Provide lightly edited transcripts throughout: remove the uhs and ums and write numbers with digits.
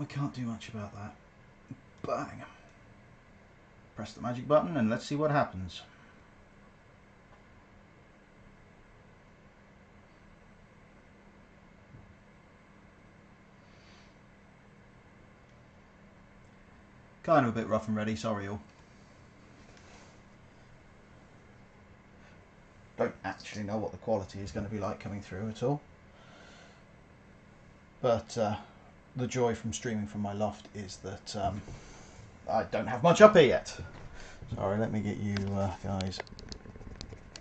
I can't do much about that. Bang. Press the magic button and let's see what happens. Kind of a bit rough and ready, sorry all. Don't actually know what the quality is going to be like coming through at all. But the joy from streaming from my loft is that I don't have much up here yet. Sorry, let me get you guys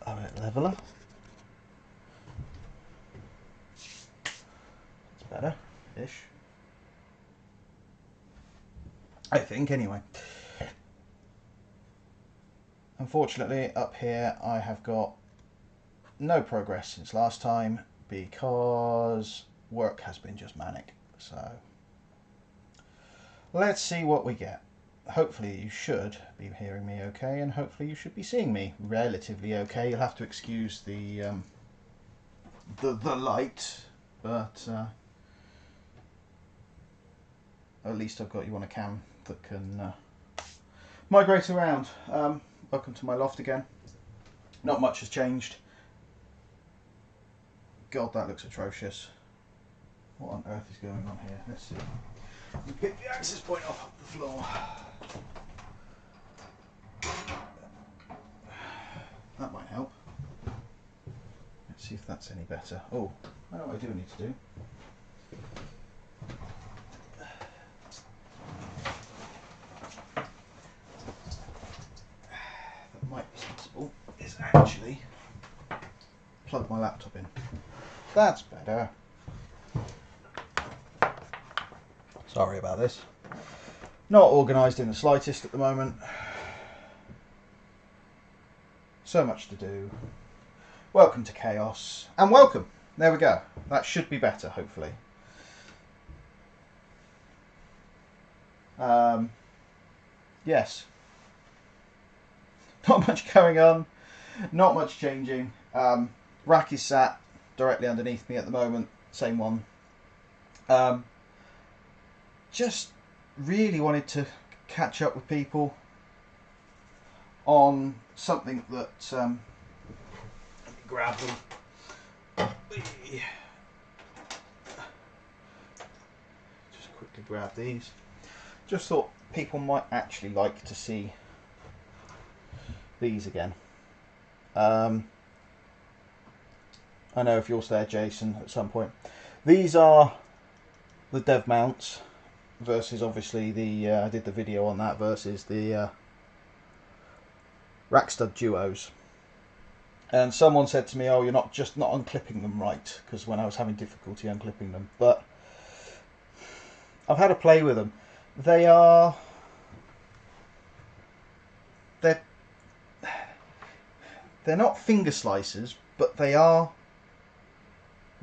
a bit leveler. It's better-ish. I think, anyway. Unfortunately, up here I have got no progress since last time because work has been just manic. So let's see what we get. Hopefully you should be hearing me okay, and hopefully you should be seeing me relatively okay. You'll have to excuse the light, but at least I've got you on a cam that can migrate around. Welcome to my loft again. Not much has changed. God, that looks atrocious. What on earth is going on here? Let's see. Let me pick the access point off the floor. That might help. Let's see if that's any better. Oh, I know what I do need to do. That might be sensible. Is actually plug my laptop in. That's better. Sorry about this. Not organised in the slightest at the moment. So much to do. Welcome to chaos. And welcome. There we go. That should be better, hopefully. Yes. Not much going on. Not much changing. Rack is sat directly underneath me at the moment. Same one. Just really wanted to catch up with people on something that let me grab them. Just quickly grab these. Just thought people might actually like to see these again. I know if you're there, Jason, at some point. These are the dev mounts versus obviously the I did the video on that versus the rack stud duos. And someone said to me, "Oh, you're not unclipping them right," because when I was having difficulty unclipping them. But I've had a play with them. They're not finger slicers, but they are,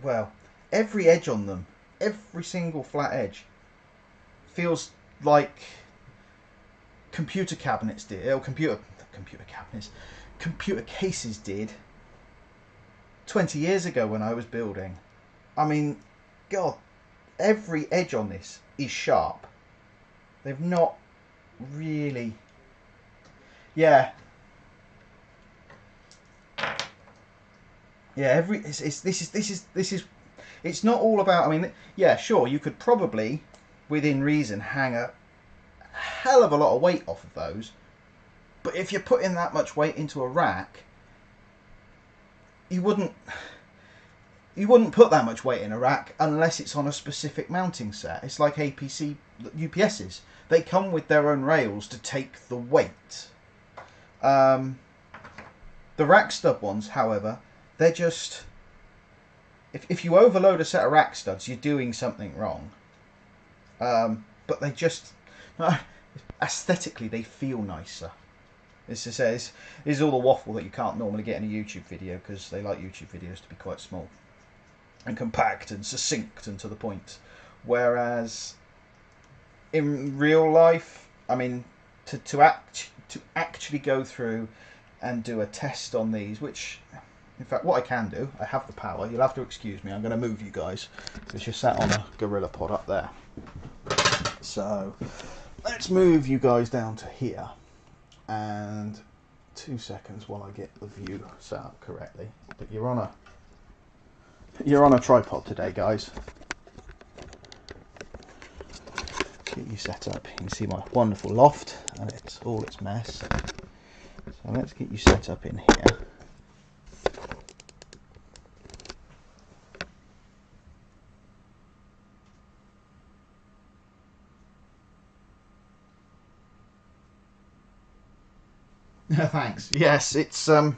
well, every edge on them, every single flat edge feels like computer cabinets did, or computer cases did 20 years ago when I was building. I mean, God, every edge on this is sharp. They've not really, yeah. This is. It's not all about. I mean, yeah, sure, you could probably, within reason, hang a hell of a lot of weight off of those. But if you're putting that much weight into a rack, you wouldn't put that much weight in a rack unless it's on a specific mounting set. It's like APC UPSs. They come with their own rails to take the weight. The rack stud ones, however, they're just... If you overload a set of rack studs, you're doing something wrong. But they just... aesthetically, they feel nicer. This is all the waffle that you can't normally get in a YouTube video, because they like YouTube videos to be quite small and compact and succinct and to the point. Whereas in real life, I mean, to actually go through and do a test on these, which, in fact, what I can do, I have the power. You'll have to excuse me. I'm going to move you guys because you're sat on a gorilla pod up there. So let's move you guys down to here, and 2 seconds while I get the view set up correctly. But you're on a tripod today, guys. Get you set up. You can see my wonderful loft and it's all its mess. So let's get you set up in here. Thanks. Yes, it's I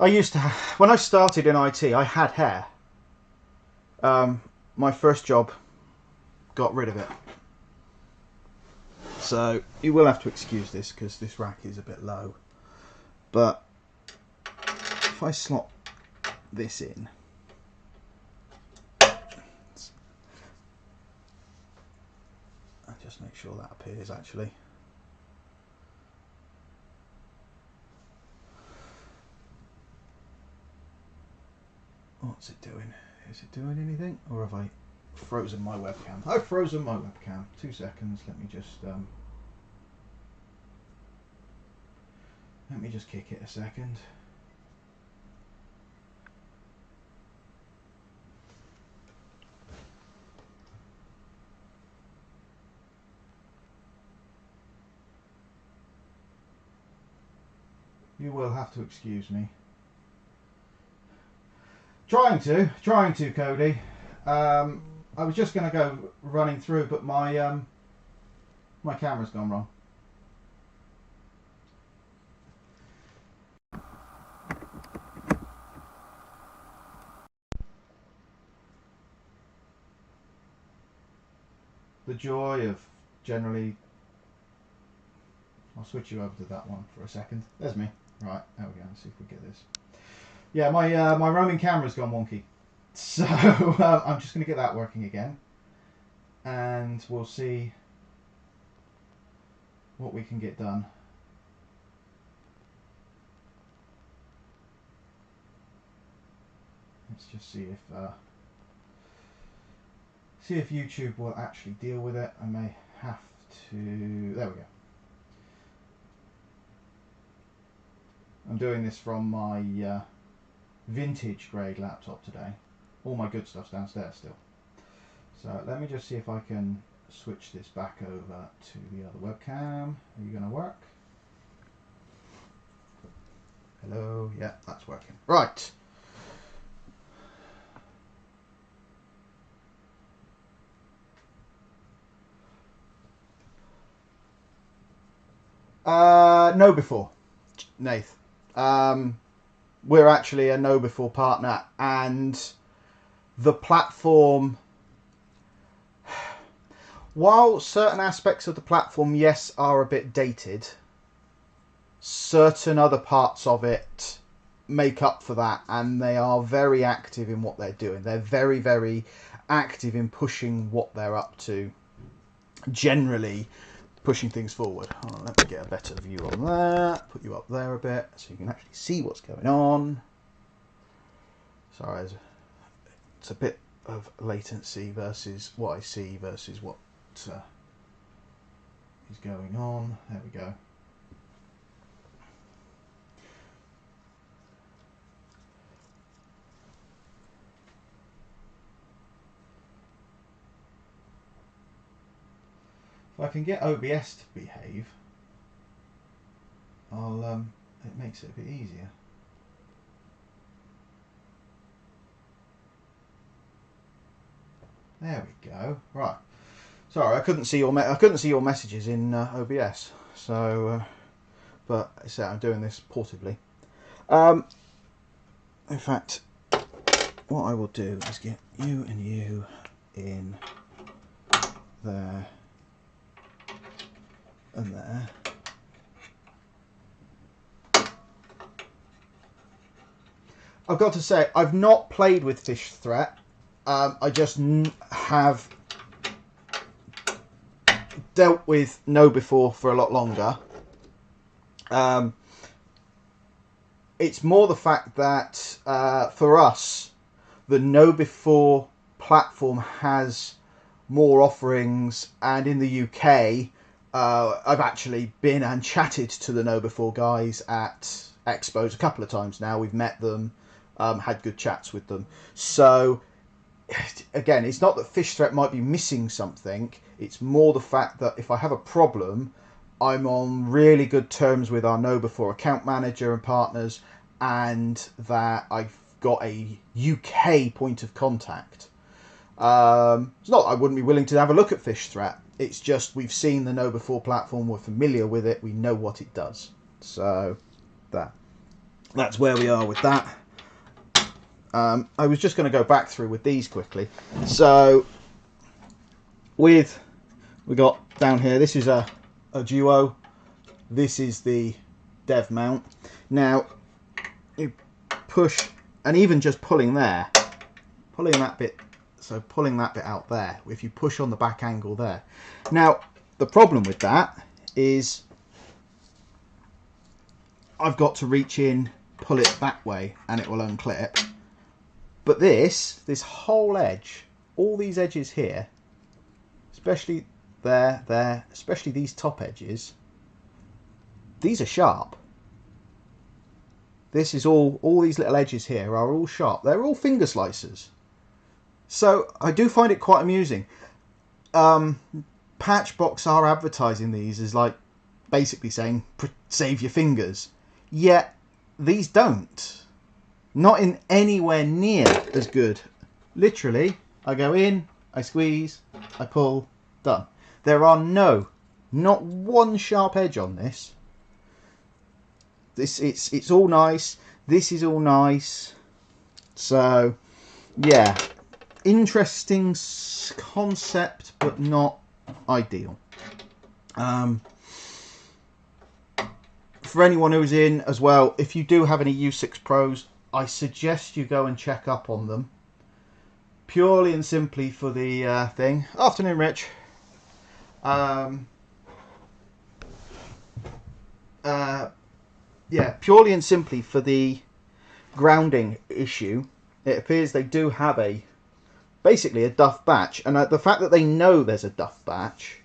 used to when I started in IT, I had hair. My first job got rid of it. So you will have to excuse this because this rack is a bit low. But if I slot this in, and just make sure that appears actually. What's it doing? Is it doing anything? Or have I frozen my webcam? I've frozen my webcam. 2 seconds. Let me just kick it a second. You will have to excuse me. Trying to, Cody. I was just going to go running through, but my my camera's gone wrong. The joy of generally. I'll switch you over to that one for a second. There's me. Right, there we go. Let's see if we get this. Yeah, my roaming camera's gone wonky, so I'm just going to get that working again, and we'll see what we can get done. Let's just see if YouTube will actually deal with it. I may have to. There we go. I'm doing this from my vintage grade laptop today. All my good stuff's downstairs still. So let me just see if I can switch this back over to the other webcam. Are you going to work? Hello? Yeah, that's working. Right. Know before, Nath. We're actually a Know Before partner, and the platform, while certain aspects of the platform, yes, are a bit dated, certain other parts of it make up for that, and they are very active in what they're doing. They're very, very active in pushing what they're up to, generally pushing things forward. Oh, let me get a better view on that. Put you up there a bit so you can actually see what's going on. Sorry, it's a bit of latency versus what I see versus what is going on. There we go. If I can get OBS to behave, it makes it a bit easier. There we go. Right. Sorry, I couldn't see your messages in OBS. So, but so I'm doing this portably. In fact, what I will do is get you and you in there and there. I've got to say, I've not played with Fish Threat. I just have dealt with Know Before for a lot longer. It's more the fact that for us, the Know Before platform has more offerings, and in the UK, I've actually been and chatted to the KnowBe4 guys at expos a couple of times now. We've met them, had good chats with them. So again, it's not that Fish Threat might be missing something, it's more the fact that if I have a problem, I'm on really good terms with our KnowBe4 account manager and partners, and that I've got a UK point of contact. It's not that I wouldn't be willing to have a look at Fish Threat, it's just we've seen the KnowBe4 platform, we're familiar with it, we know what it does. So that's where we are with that. I was just going to go back through with these quickly. So we got down here, this is a duo, this is the dev mount. Now you push, and even just pulling that bit, so pulling that bit out there, if you push on the back angle there. Now the problem with that is I've got to reach in, pull it that way, and it will unclip. But this whole edge, all these edges here, especially there, especially these top edges, these are sharp. This is all these little edges here are all sharp. They're all finger slicers. So I do find it quite amusing. Patchbox are advertising these as like basically saying save your fingers, yet these don't. Not in anywhere near as good. Literally, I go in, I squeeze, I pull, done. There are not one sharp edge on this. It's all nice. This is all nice. So yeah, interesting concept, but not ideal. For anyone who's in as well, if you do have any U6 Pros, I suggest you go and check up on them, purely and simply for the thing. Afternoon, Rich. Yeah, purely and simply for the grounding issue. It appears they do have basically a duff batch, and the fact that they know there's a duff batch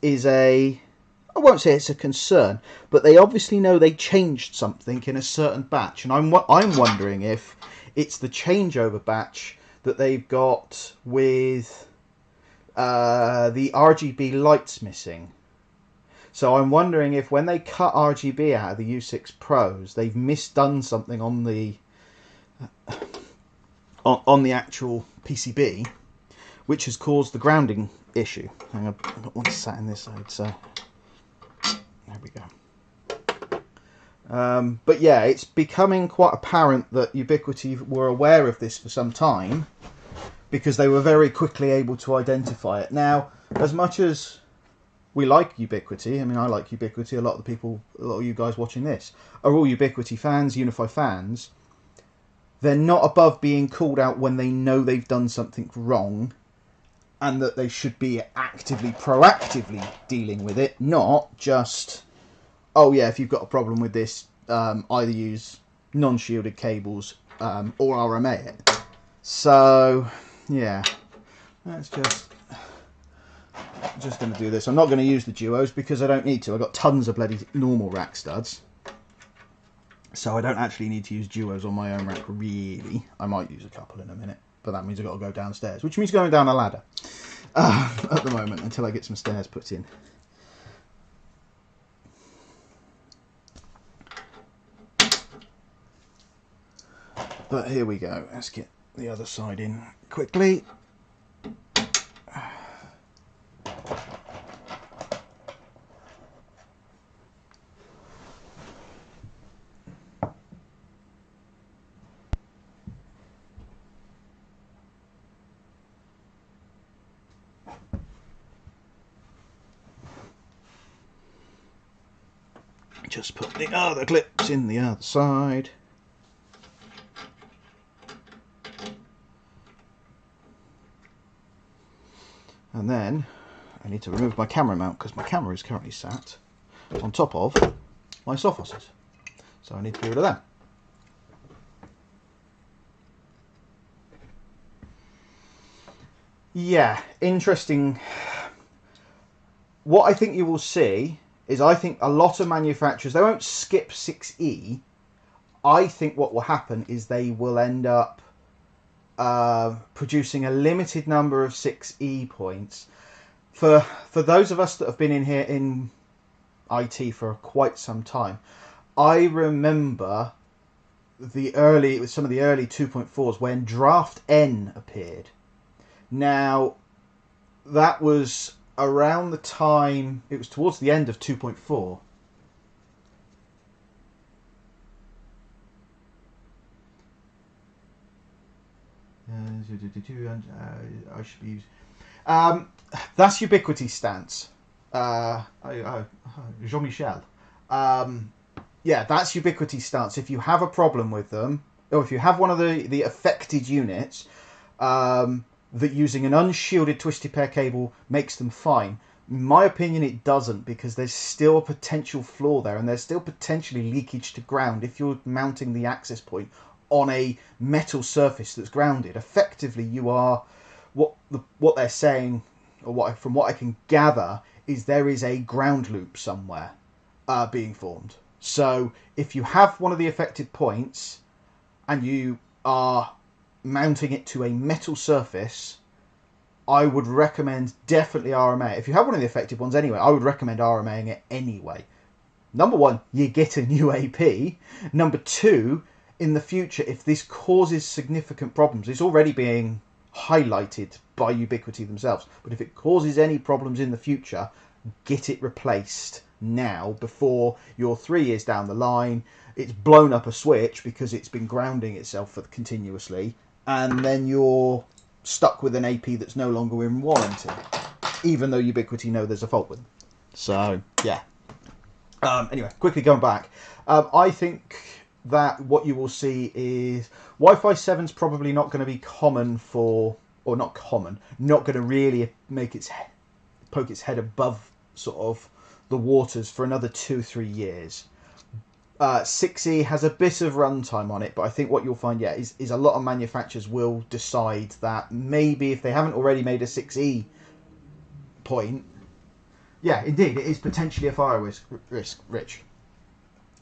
is I won't say it's a concern, but they obviously know they changed something in a certain batch, and I'm wondering if it's the changeover batch that they've got with the RGB lights missing. So I'm wondering if when they cut RGB out of the U6 Pros, they've misdone something on the actual PCB, which has caused the grounding issue. Hang on, I've got one sat in this side, so there we go. But yeah, it's becoming quite apparent that Ubiquiti were aware of this for some time, because they were very quickly able to identify it. Now, as much as we like Ubiquiti, I mean, I like Ubiquiti, a lot of you guys watching this are all Ubiquiti fans, Unifi fans. They're not above being called out when they know they've done something wrong, and that they should be proactively dealing with it, not just, oh yeah, if you've got a problem with this, either use non-shielded cables or RMA it. So yeah, that's just going to do this. I'm not going to use the duos because I don't need to. I've got tons of bloody normal rack studs, so I don't actually need to use duos on my own rack really. I might use a couple in a minute, but that means I've got to go downstairs, which means going down a ladder at the moment until I get some stairs put in. But here we go. Let's get the other side in quickly. Just put the other clips in the other side. And then I need to remove my camera mount because my camera is currently sat on top of my Sophoses. So I need to get rid of that. Yeah, interesting. What I think you will see is I think a lot of manufacturers, they won't skip 6E. I think what will happen is they will end up producing a limited number of 6E points. For those of us that have been in here in IT for quite some time, I remember some of the early 2.4s when Draft N appeared. Now, that was around the time, it was towards the end of 2.4. I should be using. That's Ubiquity stance. Jean-Michel. Yeah, that's Ubiquity stance. If you have a problem with them, or if you have one of the affected units, that using an unshielded twisted pair cable makes them fine. In my opinion, it doesn't, because there's still a potential flaw there, and there's still potentially leakage to ground if you're mounting the access point on a metal surface that's grounded. Effectively, you are what they're saying, or from what I can gather, is there is a ground loop somewhere being formed. So if you have one of the affected points and you are mounting it to a metal surface, I would recommend definitely RMA. If you have one of the affected ones anyway, I would recommend RMAing it anyway. Number one, you get a new AP. Number two, in the future, if this causes significant problems, it's already being highlighted by Ubiquity themselves, but if it causes any problems in the future, get it replaced now before you're 3 years down the line, it's blown up a switch because it's been grounding itself continuously, and then you're stuck with an AP that's no longer in warranty, even though Ubiquity know there's a fault with them. So, yeah. Anyway, quickly going back, I think that what you will see is Wi-Fi 7's probably not going to be common for, or not common, not going to really make poke its head above sort of the waters for another 2-3 years. 6E has a bit of runtime on it, but I think what you'll find, is a lot of manufacturers will decide that maybe if they haven't already made a 6E point, yeah, indeed, it is potentially a fire risk, Rich.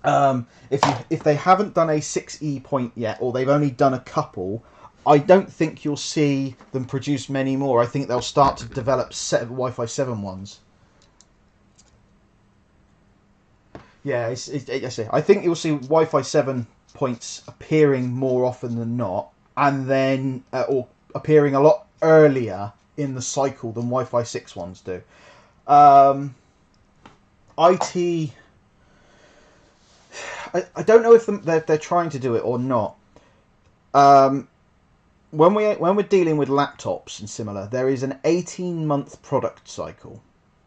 If they haven't done a 6E point yet, or they've only done a couple, I don't think you'll see them produce many more. I think they'll start to develop Wi-Fi 7 ones. Yeah, I think you'll see Wi-Fi 7 points appearing more often than not, and then or appearing a lot earlier in the cycle than Wi-Fi 6 ones do. IT, I don't know if they're trying to do it or not. When we're dealing with laptops and similar, there is an 18-month product cycle.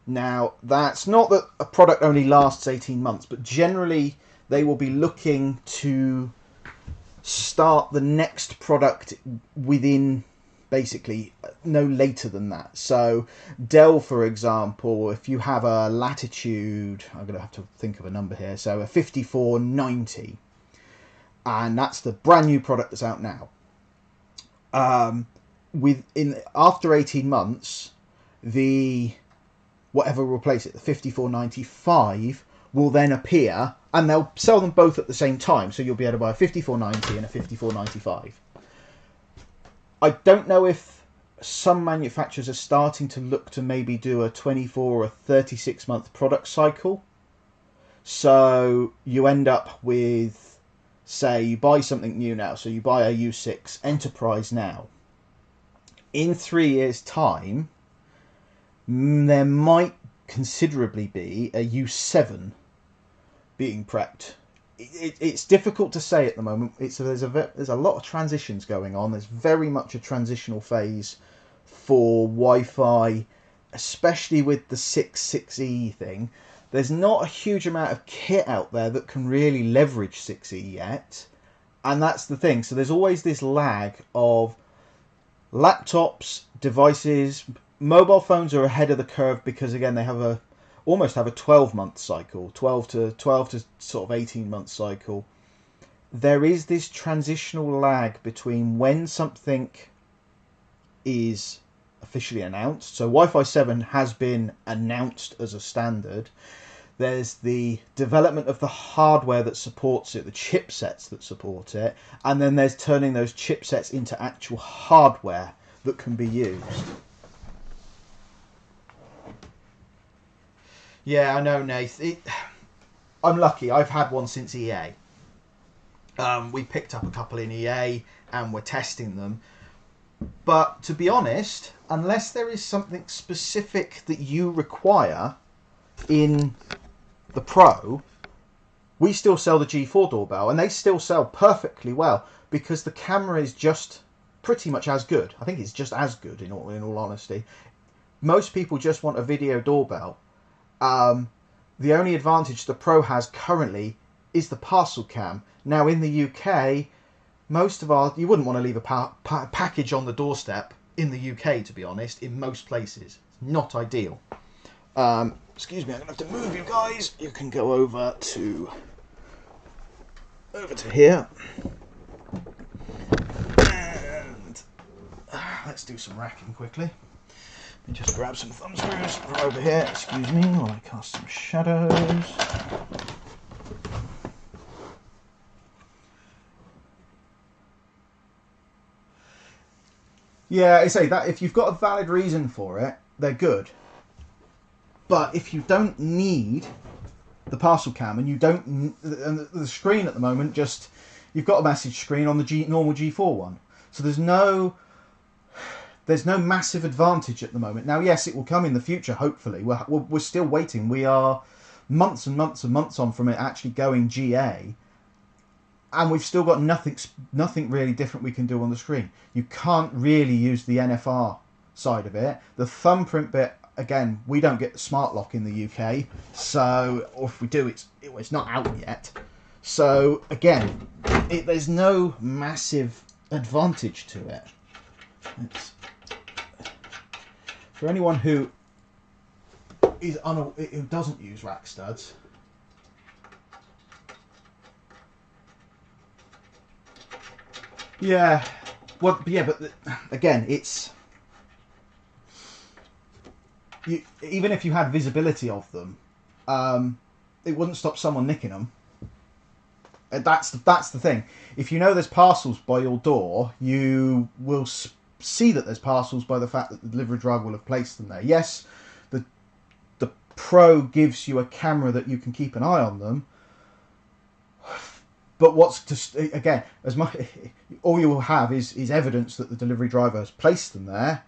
Now, that's not that a product only lasts 18 months, but generally they will be looking to start the next product within basically no later than that. So Dell, for example, if you have a Latitude, I'm going to have to think of a number here, so a 5490, and that's the brand new product that's out now. After 18 months, whatever will replace it, the 5495, will then appear, and they'll sell them both at the same time, so you'll be able to buy a 5490 and a 5495. I don't know if some manufacturers are starting to look to maybe do a 24 or 36 month product cycle, so you end up with, say, you buy something new now, so you buy a U6 Enterprise now. In 3 years' time, there might considerably be a U7 being prepped. It's difficult to say at the moment. There's a lot of transitions going on. There's very much a transitional phase for Wi-Fi, especially with the 6E thing. There's not a huge amount of kit out there that can really leverage 6E yet, and that's the thing. So there's always this lag of laptops, devices. Mobile phones are ahead of the curve because, again, they almost have a 12-month cycle, 12 to sort of 18-month cycle. There is this transitional lag between when something is officially announced. So Wi-Fi 7 has been announced as a standard. There's the development of the hardware that supports it, the chipsets that support it, and then there's turning those chipsets into actual hardware that can be used. Yeah, I know, Nath. I'm lucky. I've had one since EA. We picked up a couple in EA and we're testing them. But to be honest, unless there is something specific that you require in the Pro, we still sell the G4 doorbell, and they still sell perfectly well because the camera is just pretty much as good. I think it's just as good in all honesty. Most people just want a video doorbell. The only advantage the Pro has currently is the parcel cam. Now in the UK, you wouldn't want to leave a package on the doorstep in the UK, to be honest, in most places. Not ideal. Excuse me, I'm going to have to move you guys. You can go over to here. And let's do some racking quickly. Let me just grab some thumb screws from over here. Excuse me while I cast some shadows. Yeah, I say that if you've got a valid reason for it, they're good. But if you don't need the parcel cam and you don't, and the screen at the moment, just you've got a message screen on the normal G4 one, so there's no massive advantage at the moment. Now, yes, it will come in the future. Hopefully, we're still waiting. We are months and months and months on from it actually going GA, and we've still got nothing really different we can do on the screen. You can't really use the NFR side of it. The thumbprint bit. Again, we don't get the smart lock in the UK, so, or if we do, it's not out yet. So again, there's no massive advantage to it. For anyone who doesn't use rack studs, yeah, well, yeah, but again, it's. Even if you had visibility of them, it wouldn't stop someone nicking them. That's the thing. If you know there's parcels by your door, you will see that there's parcels by the fact that the delivery driver will have placed them there. Yes, the Pro gives you a camera that you can keep an eye on them, but all you will have is evidence that the delivery driver has placed them there.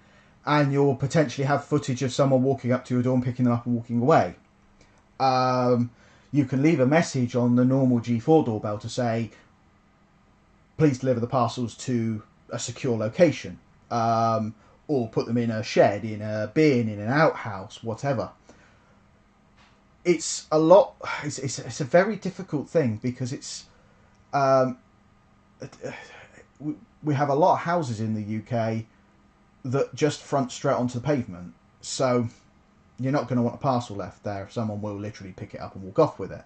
And you'll potentially have footage of someone walking up to your door and picking them up and walking away. You can leave a message on the normal G4 doorbell to say, please deliver the parcels to a secure location. Or put them in a shed, in a bin, in an outhouse, whatever. It's a very difficult thing because we have a lot of houses in the UK that just front straight onto the pavement, so you're not going to want a parcel left there if someone will literally pick it up and walk off with it.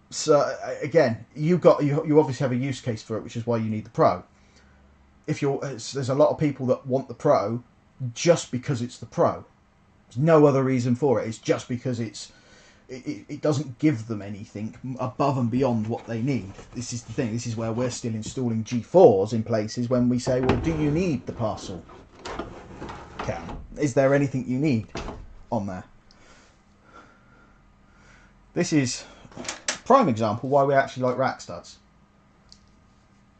So again, you obviously have a use case for it, which is why you need the Pro. There's a lot of people that want the Pro just because it's the Pro. There's no other reason for it. It's just because it doesn't give them anything above and beyond what they need. This is the thing. This is where we're still installing G4s in places when we say, well, do you need the parcel cam? Is there anything you need on there? This is a prime example why we actually like rack studs.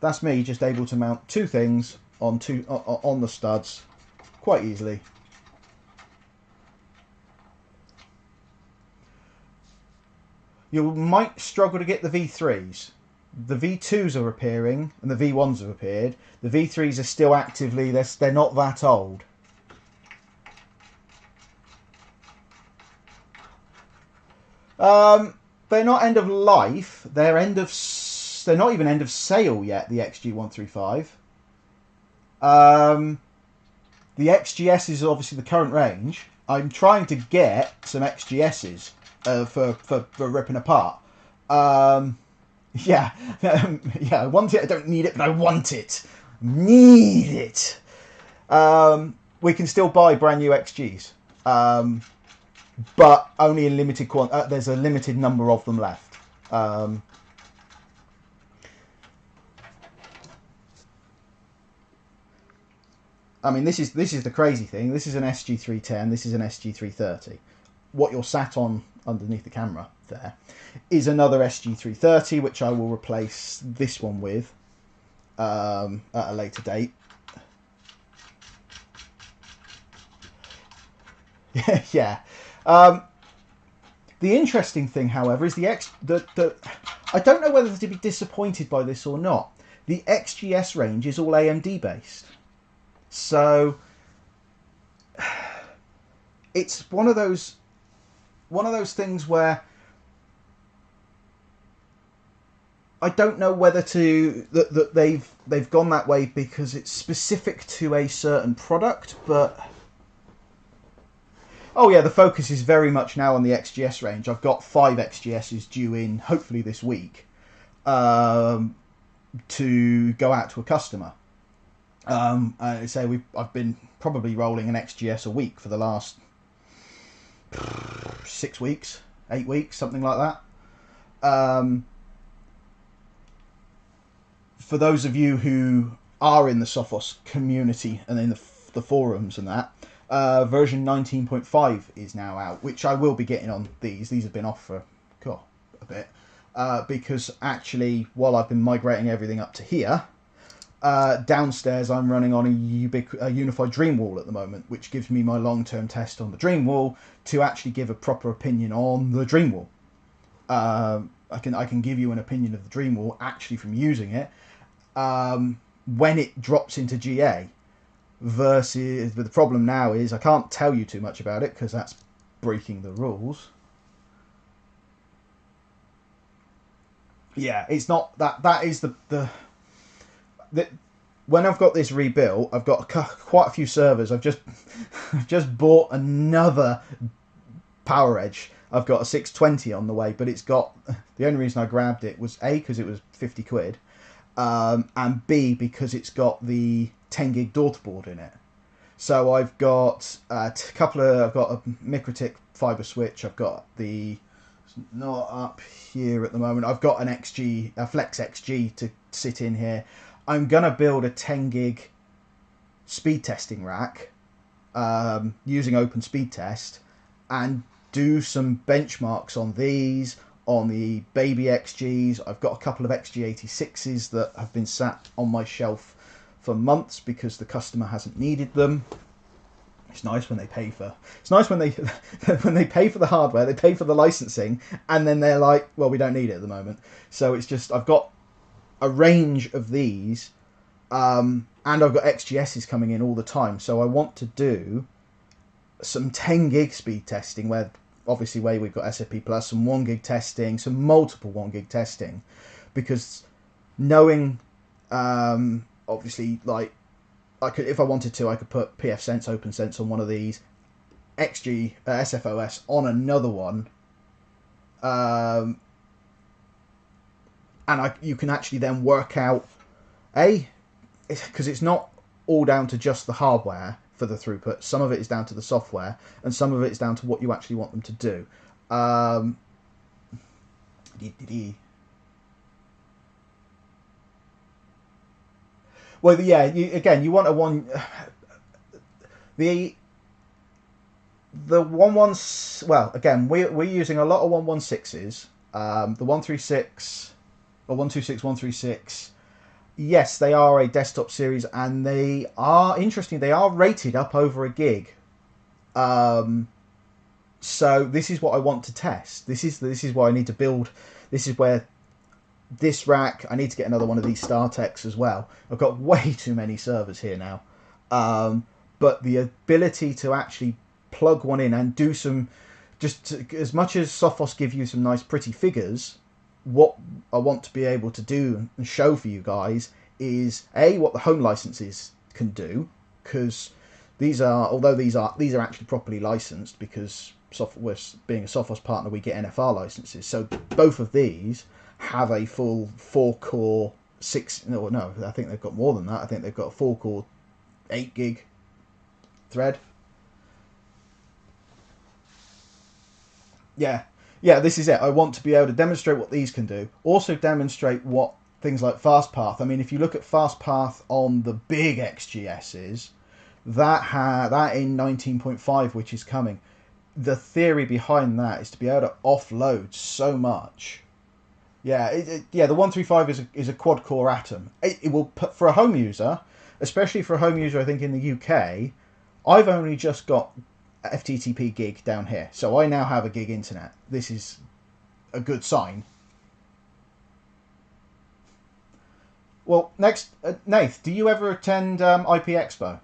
That's me just able to mount two things on the studs quite easily. You might struggle to get the V3s. The V2s are appearing and the V1s have appeared. The V3s are still actively, they're not that old. They're not end of life. They're not even end of sale yet, the XG135. The XGS is obviously the current range. I'm trying to get some XGSs. For ripping apart. Yeah, yeah, I want it, I don't need it, but I want it. Need it. We can still buy brand new XGs, but only in limited there's a limited number of them left. I mean, this is the crazy thing. This is an SG310. This is an SG330. What you're sat on underneath the camera there is another SG330, which I will replace this one with at a later date. Yeah. The interesting thing, however, is the I don't know whether to be disappointed by this or not. The XGS range is all AMD based. So it's one of those things where I don't know whether that they've gone that way because it's specific to a certain product, but oh yeah, the focus is very much now on the XGS range. I've got 5 XGSs due in hopefully this week to go out to a customer. I'd say I've been probably rolling an XGS a week for the last 6 weeks, 8 weeks, something like that. For those of you who are in the Sophos community and in the forums and that, version 19.5 is now out, which I will be getting on these. These have been off for a bit because actually, while I've been migrating everything up to here, downstairs I'm running on a Unifi dream wall at the moment, which gives me my long-term test on the dream wall to actually give a proper opinion on the dream wall. I can give you an opinion of the dream wall actually from using it when it drops into GA. Versus, but the problem now is I can't tell you too much about it because that's breaking the rules. Yeah, it's not that. That is the when I've got this rebuilt, I've got quite a few servers. I've just bought another Power Edge. I've got a 620 on the way, but it's got, the only reason I grabbed it was A, because it was 50 quid, and B, because it's got the 10 gig daughterboard in it. So I've got I've got a Mikrotik fiber switch. I've got it's not up here at the moment. I've got an XG, a Flex XG to sit in here. I'm gonna build a 10 gig speed testing rack using Open Speed Test and do some benchmarks on these, on the baby XGs. I've got a couple of XG86s that have been sat on my shelf for months because the customer hasn't needed them. It's nice when they pay for. It's nice when they when they pay for the hardware, they pay for the licensing, and then they're like, "Well, we don't need it at the moment." So it's just I've got a range of these, and I've got XGSs coming in all the time. So I want to do some 10 gig speed testing, where we've got SFP Plus, some 1 gig testing, some multiple 1 gig testing, because knowing obviously, like, I could, if I wanted to, I could put pfSense, OpenSense on one of these, XG SFOS on another one, and you can actually then work out because it's not all down to just the hardware for the throughput. Some of it is down to the software, and some of it is down to what you actually want them to do. Well, yeah. You want a one. The 116. Well, again, we're using a lot of 116s. The 136 or 126, 136. Yes, they are a desktop series, and they are interesting. They are rated up over a gig. So this is what I want to test. This is why I need to build. This is where this rack. I need to get another one of these StarTechs as well. I've got way too many servers here now. But the ability to actually plug one in and do some, as much as Sophos give you some nice pretty figures, what I want to be able to do and show for you guys is what the home licenses can do, because these are actually properly licensed, because being a Sophos partner, we get NFR licenses. So both of these have a full 4-core I think they've got more than that. I think they've got a 4-core 8 gig thread. Yeah, yeah, this is it. I want to be able to demonstrate what these can do. Also demonstrate what things like FastPath. I mean, if you look at FastPath on the big XGSs, that in 19.5, which is coming, the theory behind that is to be able to offload so much. Yeah, the 135 is a quad core Atom. It will put for a home user, especially for a home user. I think in the UK, I've only just got FTTP gig down here, so I now have a gig internet. This is a good sign. Well, next, Nath, do you ever attend IP Expo?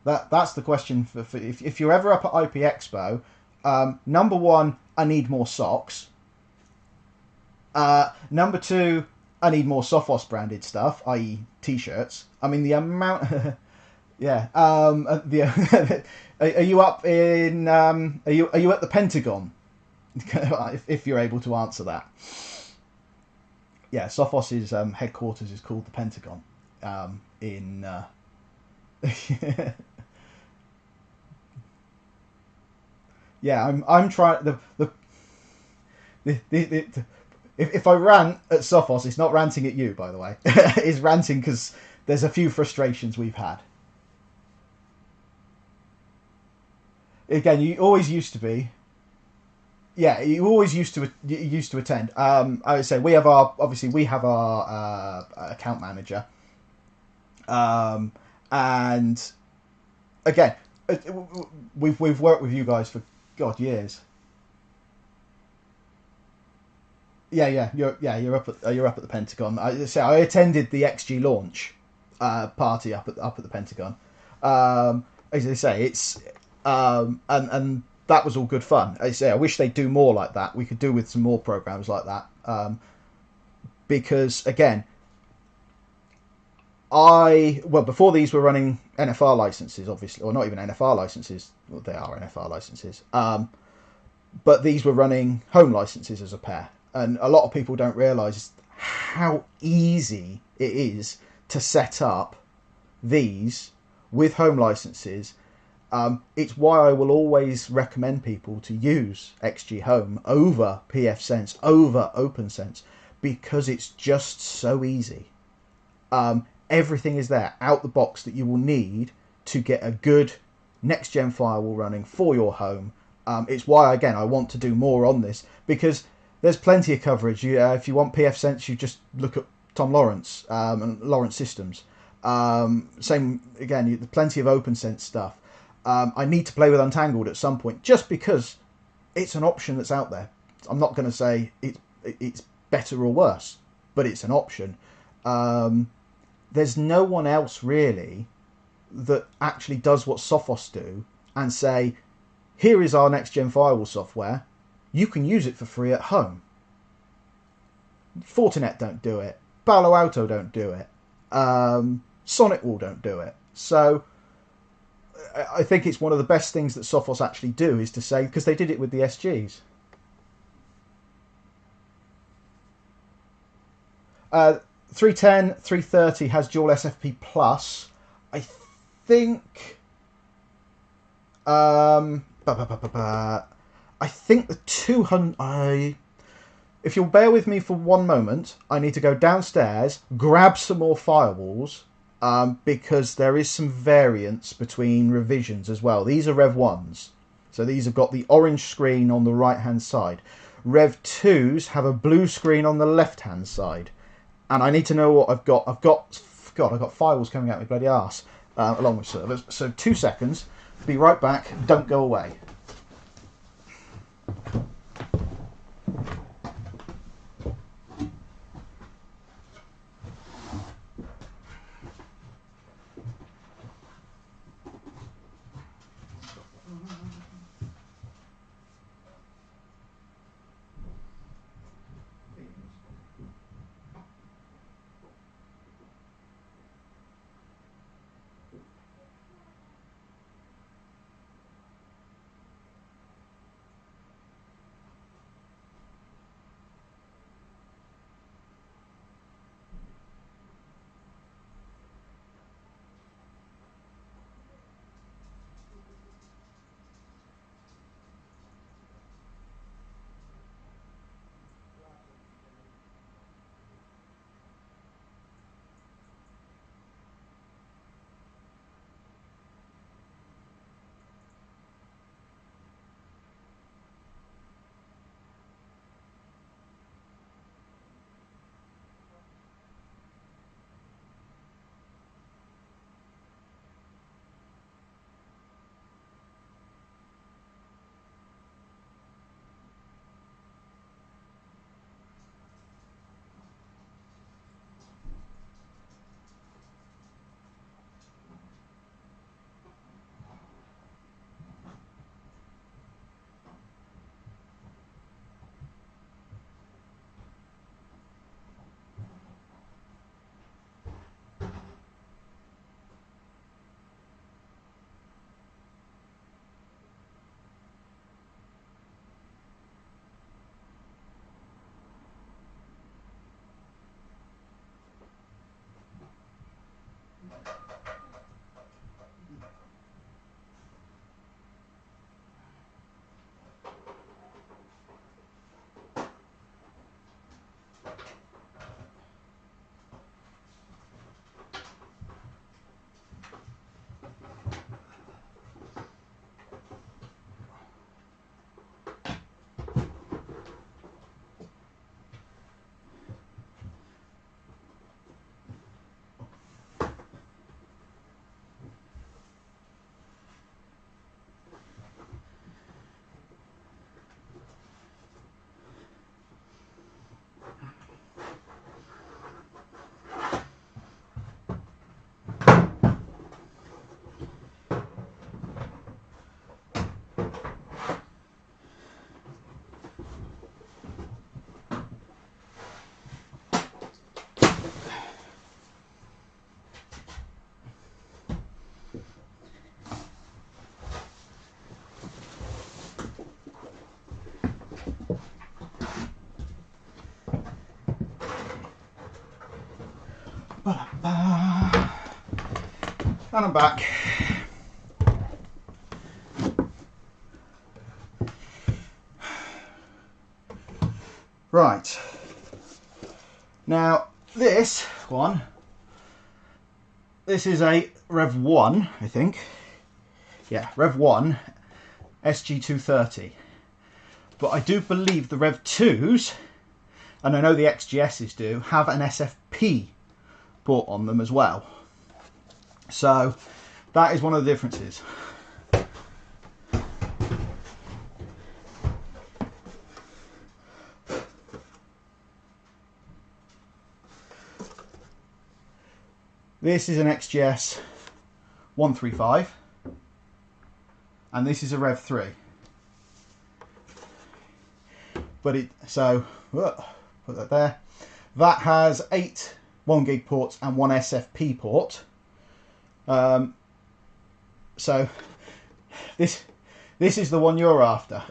That's the question for if you're ever up at IP Expo. Number one, I need more socks. Number two, I need more Sophos branded stuff, i.e. t-shirts. I mean, the amount... yeah. Are you up in... are you at the Pentagon? if you're able to answer that. Yeah, Sophos's headquarters is called the Pentagon. In... yeah, I'm trying... If I rant at Sophos, it's not ranting at you, by the way. It's ranting because there's a few frustrations we've had. Again, you always used to be. Yeah, you always used to attend. I would say we have our account manager, and again, we've worked with you guys for years. Yeah, you're up at the Pentagon. I attended the XG launch party up at the Pentagon. As I say, it's and that was all good fun. I say I wish they'd do more like that. We could do with some more programs like that. Because again, before these were running NFR licenses, obviously, or not even NFR licenses. Well, they are NFR licenses. But these were running home licenses as a pair. And a lot of people don't realise how easy it is to set up these with home licenses. It's why I will always recommend people to use XG Home over pfSense, over OpenSense, because it's just so easy. Everything is there out the box that you will need to get a good next-gen firewall running for your home. It's why, again, I want to do more on this, because there's plenty of coverage. If you want pfSense, you just look at Tom Lawrence and Lawrence Systems. Same, again, plenty of OpenSense stuff. I need to play with Untangled at some point, just because it's an option that's out there. I'm not going to say it's better or worse, but it's an option. There's no one else really that actually does what Sophos do and say, here is our next-gen firewall software. You can use it for free at home. Fortinet don't do it. Palo Alto don't do it. SonicWall don't do it. So I think it's one of the best things that Sophos actually do is to say, because they did it with the SGs. 310, 330 has dual SFP plus. I think... I think the 200... If you'll bear with me for one moment, I need to go downstairs, grab some more firewalls, because there is some variance between revisions as well. These are Rev 1s. So these have got the orange screen on the right-hand side. Rev 2s have a blue screen on the left-hand side. And I need to know what I've got. I've got firewalls coming out my bloody arse, along with servers. So 2 seconds. Be right back. Don't go away. And I'm back. Right. Now, this one, this is a Rev 1, I think. Yeah, Rev 1 SG230. But I do believe the Rev 2s, and I know the XGSs do, have an SFP port on them as well. So that is one of the differences. This is an XGS 135 and this is a Rev 3. But it, so put that there. That has 8 1 gig ports and 1 SFP port. So this is the one you're after.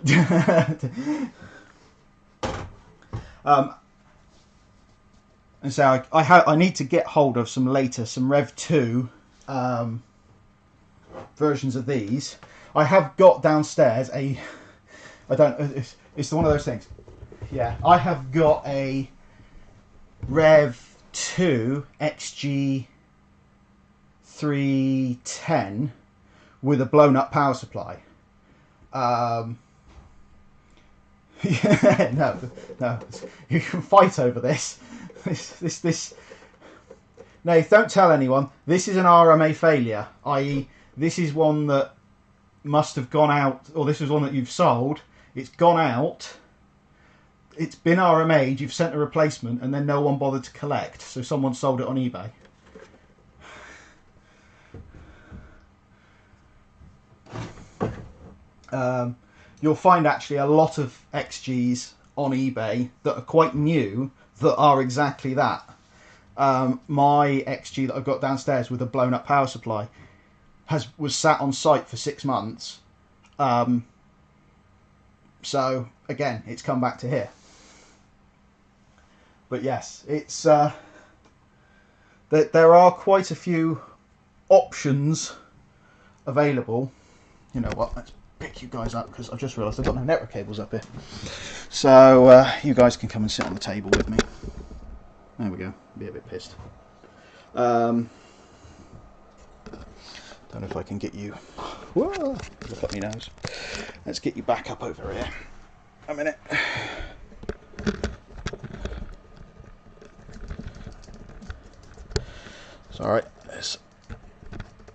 And so I need to get hold of some Rev 2 versions of these. I have got downstairs it's one of those things. Yeah, I have got a Rev 2 XG 310 with a blown up power supply. Yeah, no, you can fight over this. No, don't tell anyone. This is an RMA failure, i.e. this is one that must have gone out, or this is one that you've sold, it's gone out, it's been RMA'd, you've sent a replacement, and then no one bothered to collect, so someone sold it on eBay. You'll find actually a lot of XGs on eBay that are quite new that are exactly that. My XG that I've got downstairs with a blown up power supply was sat on site for 6 months. So again, it's come back to here. But yes, it's there are quite a few options available. You know what? Let's pick you guys up because I've just realised I've got no network cables up here. So you guys can come and sit on the table with me. There we go. Be a bit pissed. Don't know if I can get you. Whoa, look at me nose. Let's get you back up over here. A minute. It's all right. It's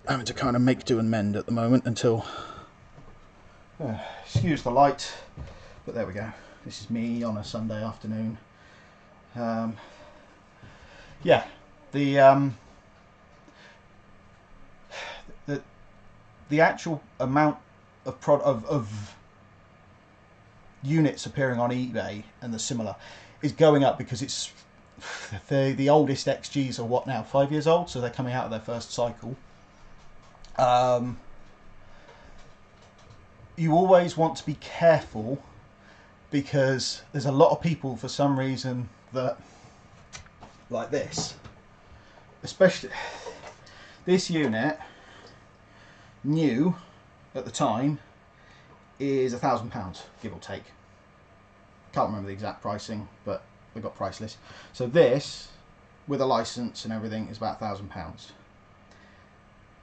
having to kind of make do and mend at the moment until. Excuse the light, but there we go. This is me on a Sunday afternoon. Yeah, the actual amount of units appearing on eBay and the similar is going up because it's the oldest XGs are what now, 5 years old, so they're coming out of their first cycle. You always want to be careful because there's a lot of people for some reason that like this, especially this unit new at the time is £1,000 give or take. Can't remember the exact pricing, but we got price list. So this with a license and everything is about £1,000.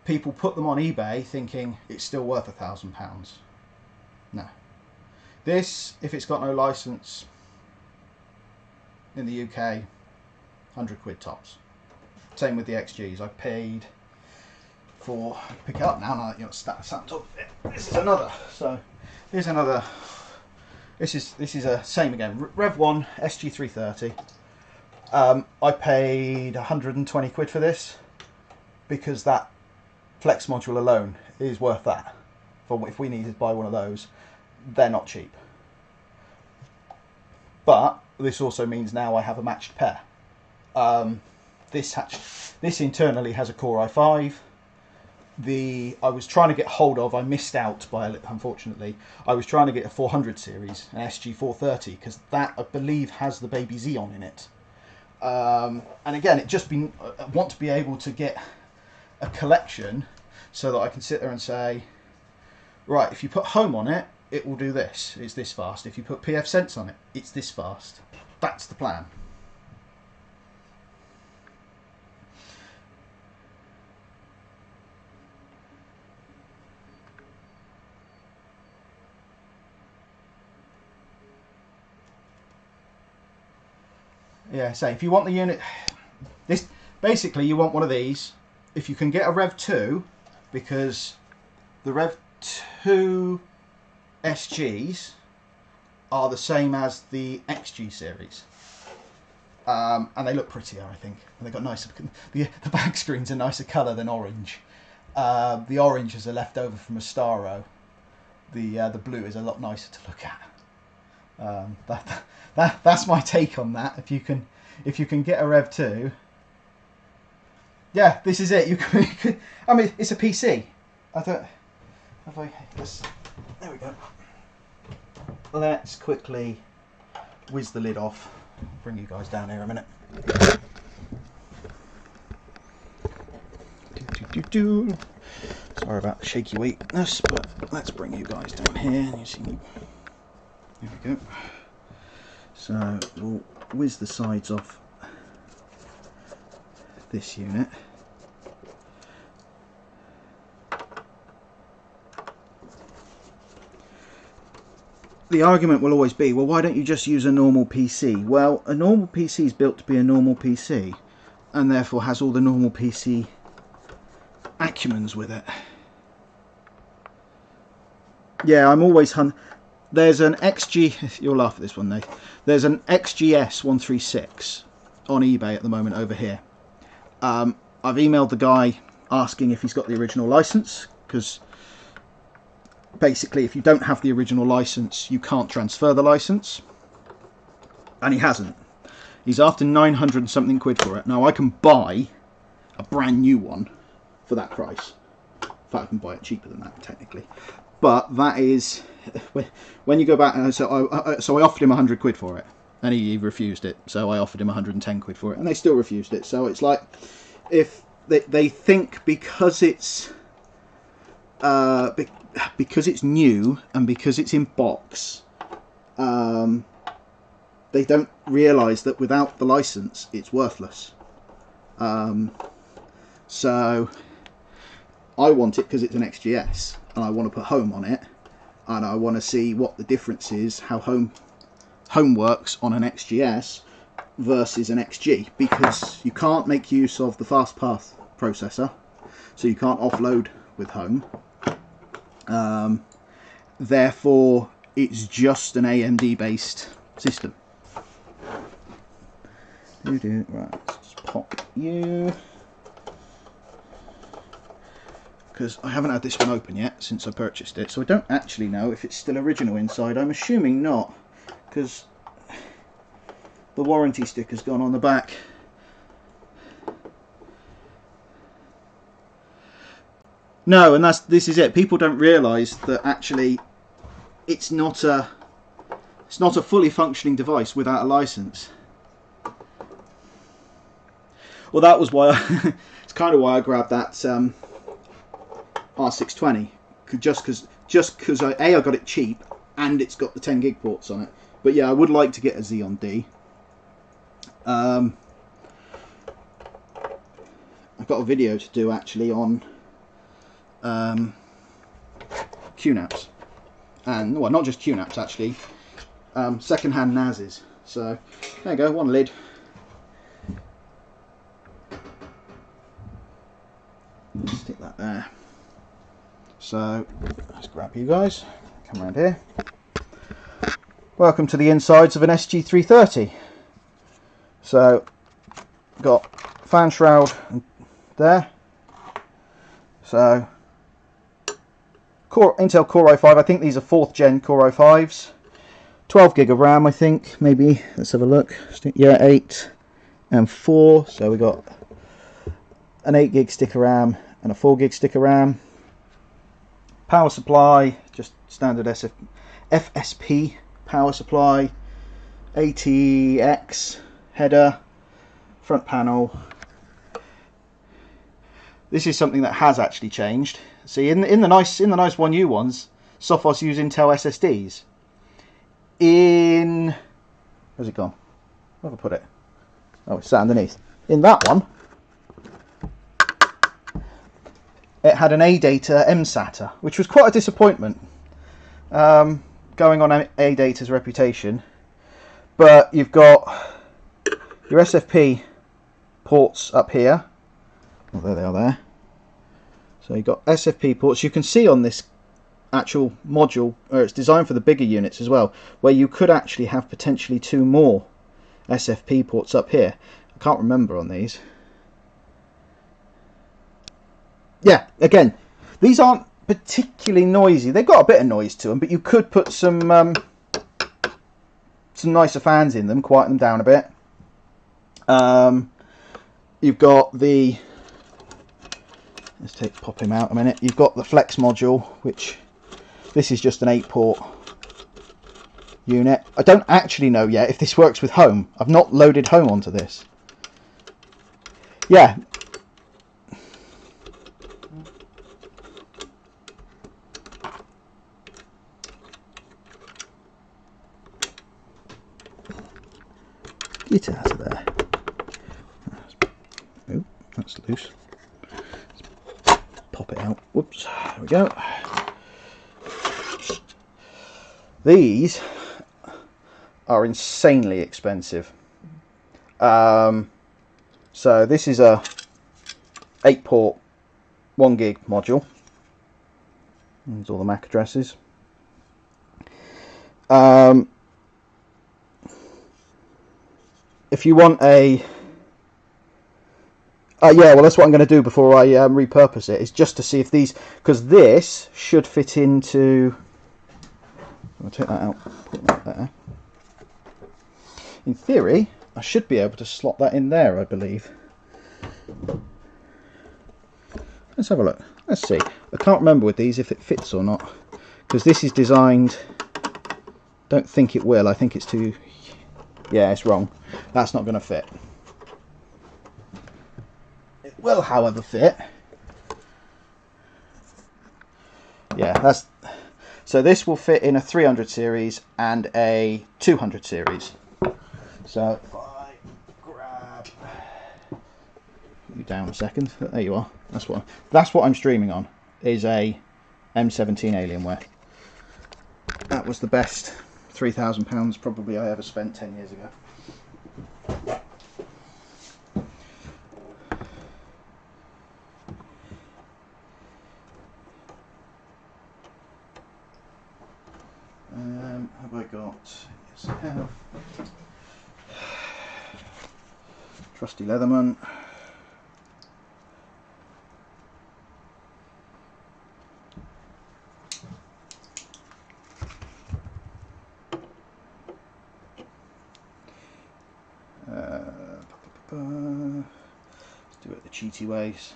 People put them on eBay thinking it's still worth £1,000. No. This, if it's got no license in the UK, 100 quid tops. Same with the XGs. I paid for, pick it up now that you're sat on top of it. This is another. So here's another. This is a same again. Rev 1 SG330. I paid 120 quid for this because that flex module alone is worth that. For if we needed to buy one of those, they're not cheap. But this also means now I have a matched pair. This internally has a Core i5. I was trying to get hold of, I missed out by unfortunately. I was trying to get a 400 series, an SG430, because that I believe has the baby Xeon in it. And again, it just been want to be able to get a collection so that I can sit there and say, right, if you put home on it, it will do this. It's this fast. If you put PF Sense on it, it's this fast. That's the plan. Yeah, so if you want the unit, this basically you want one of these. If you can get a Rev 2, because the Rev 2 SGs are the same as the XG series, and they look prettier, I think. And they've got nicer. The back screen's a nicer colour than orange. The orange is a leftover from a Staro. The blue is a lot nicer to look at. That's my take on that. If you can get a Rev 2, yeah, this is it. You can. I mean, it's a PC. I don't. Have I? Yes. There we go. Let's quickly whiz the lid off. Bring you guys down here a minute. Sorry about the shaky weakness, but let's bring you guys down here. You see me? There we go. So we'll whiz the sides off this unit. The argument will always be, well, why don't you just use a normal PC? Well, a normal PC is built to be a normal PC, and therefore has all the normal PC acumens with it. Yeah, I'm always there's an XG, you'll laugh at this one, Nate. There's an XGS 136 on eBay at the moment over here. I've emailed the guy asking if he's got the original license, because basically if you don't have the original license you can't transfer the license, and he hasn't. He's after 900 and something quid for it. Now I can buy a brand new one for that price. In fact, I can buy it cheaper than that technically, but that is when you go back. So I offered him 100 quid for it and he refused it, so I offered him 110 quid for it and they still refused it. So it's like, if they think because it's new and because it's in box, they don't realise that without the license it's worthless. So I want it because it's an XGS and I want to put home on it, and I want to see what the difference is, how home works on an XGS versus an XG, because you can't make use of the fast path processor, so you can't offload with home. Therefore it's just an AMD based system. Right, let's just pop you, because I haven't had this one open yet since I purchased it, so I don't actually know if it's still original inside. I'm assuming not, because the warranty sticker's gone on the back. No, and this is it. People don't realise that actually it's not a fully functioning device without a license. Well, that was why it's kind of why I grabbed that R620, just because I got it cheap and it's got the 10 gig ports on it. But yeah, I would like to get a Xeon D. I've got a video to do actually on QNAPs, and well, not just QNAPs actually, second-hand NASs. So there you go, one lid. Stick that there. So let's grab you guys, come around here. Welcome to the insides of an SG330. So got fan shroud there. So Intel Core i5, I think these are 4th gen Core i5s. 12 gig of RAM, I think, maybe. Let's have a look. Yeah, 8 and 4. So we got an 8 gig stick of RAM and a 4 gig stick of RAM. Power supply, just standard FSP power supply. ATX header, front panel. This is something that has actually changed. See, in the nice 1U ones, Sophos use Intel SSDs. Where's it gone? Where have I put it? Oh, it's sat underneath. In that one, it had an ADATA MSATA, which was quite a disappointment, going on ADATA's reputation. But you've got your SFP ports up here. Oh, there they are there. So you've got SFP ports. You can see on this actual module, or it's designed for the bigger units as well, where you could actually have potentially 2 more SFP ports up here. I can't remember on these. Yeah, again, these aren't particularly noisy. They've got a bit of noise to them, but you could put some nicer fans in them, quieten them down a bit. You've got the, pop him out a minute. You've got the flex module, which this is just an 8-port unit. I don't actually know yet if this works with home. I've not loaded home onto this. Yeah. Get it out of there. Oh, that's loose. Let's pop it out. Whoops. There we go. These are insanely expensive. So this is a 8-port 1 gig module. There's all the MAC addresses. If you want a yeah, well, that's what I'm going to do before I repurpose it, is just to see if these, because this should fit into, I'll take that out, put that there. In theory, I should be able to slot that in there, I believe. Let's have a look. Let's see. I can't remember with these if it fits or not, because this is designed, don't think it will. I think it's too, yeah, it's wrong. That's not going to fit. It will, however, fit. Yeah, that's, so this will fit in a 300 series and a 200 series. So if I grab you down a second, there you are. That's what I'm streaming on, is a M17 Alienware. That was the best £3,000 probably I ever spent 10 years ago. Have I got? Yes, I have. Trusty Leatherman. Let's do it the cheaty ways.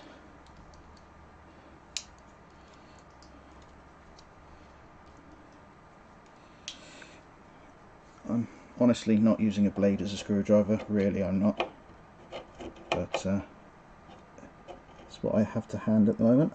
I'm honestly not using a blade as a screwdriver, really I'm not, but it's what I have to hand at the moment.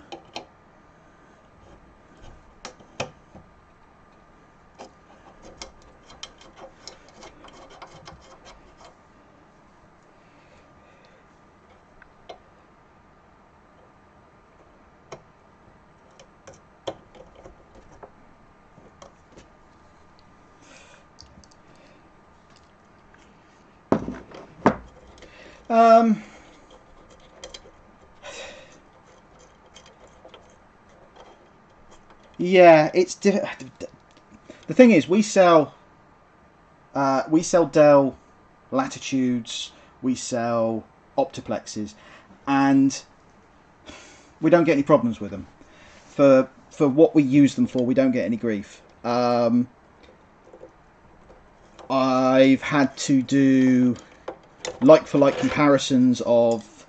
Yeah, it's the thing is, we sell Dell Latitudes, we sell Optiplexes, and we don't get any problems with them. For what we use them for, we don't get any grief. I've had to do like-for-like comparisons of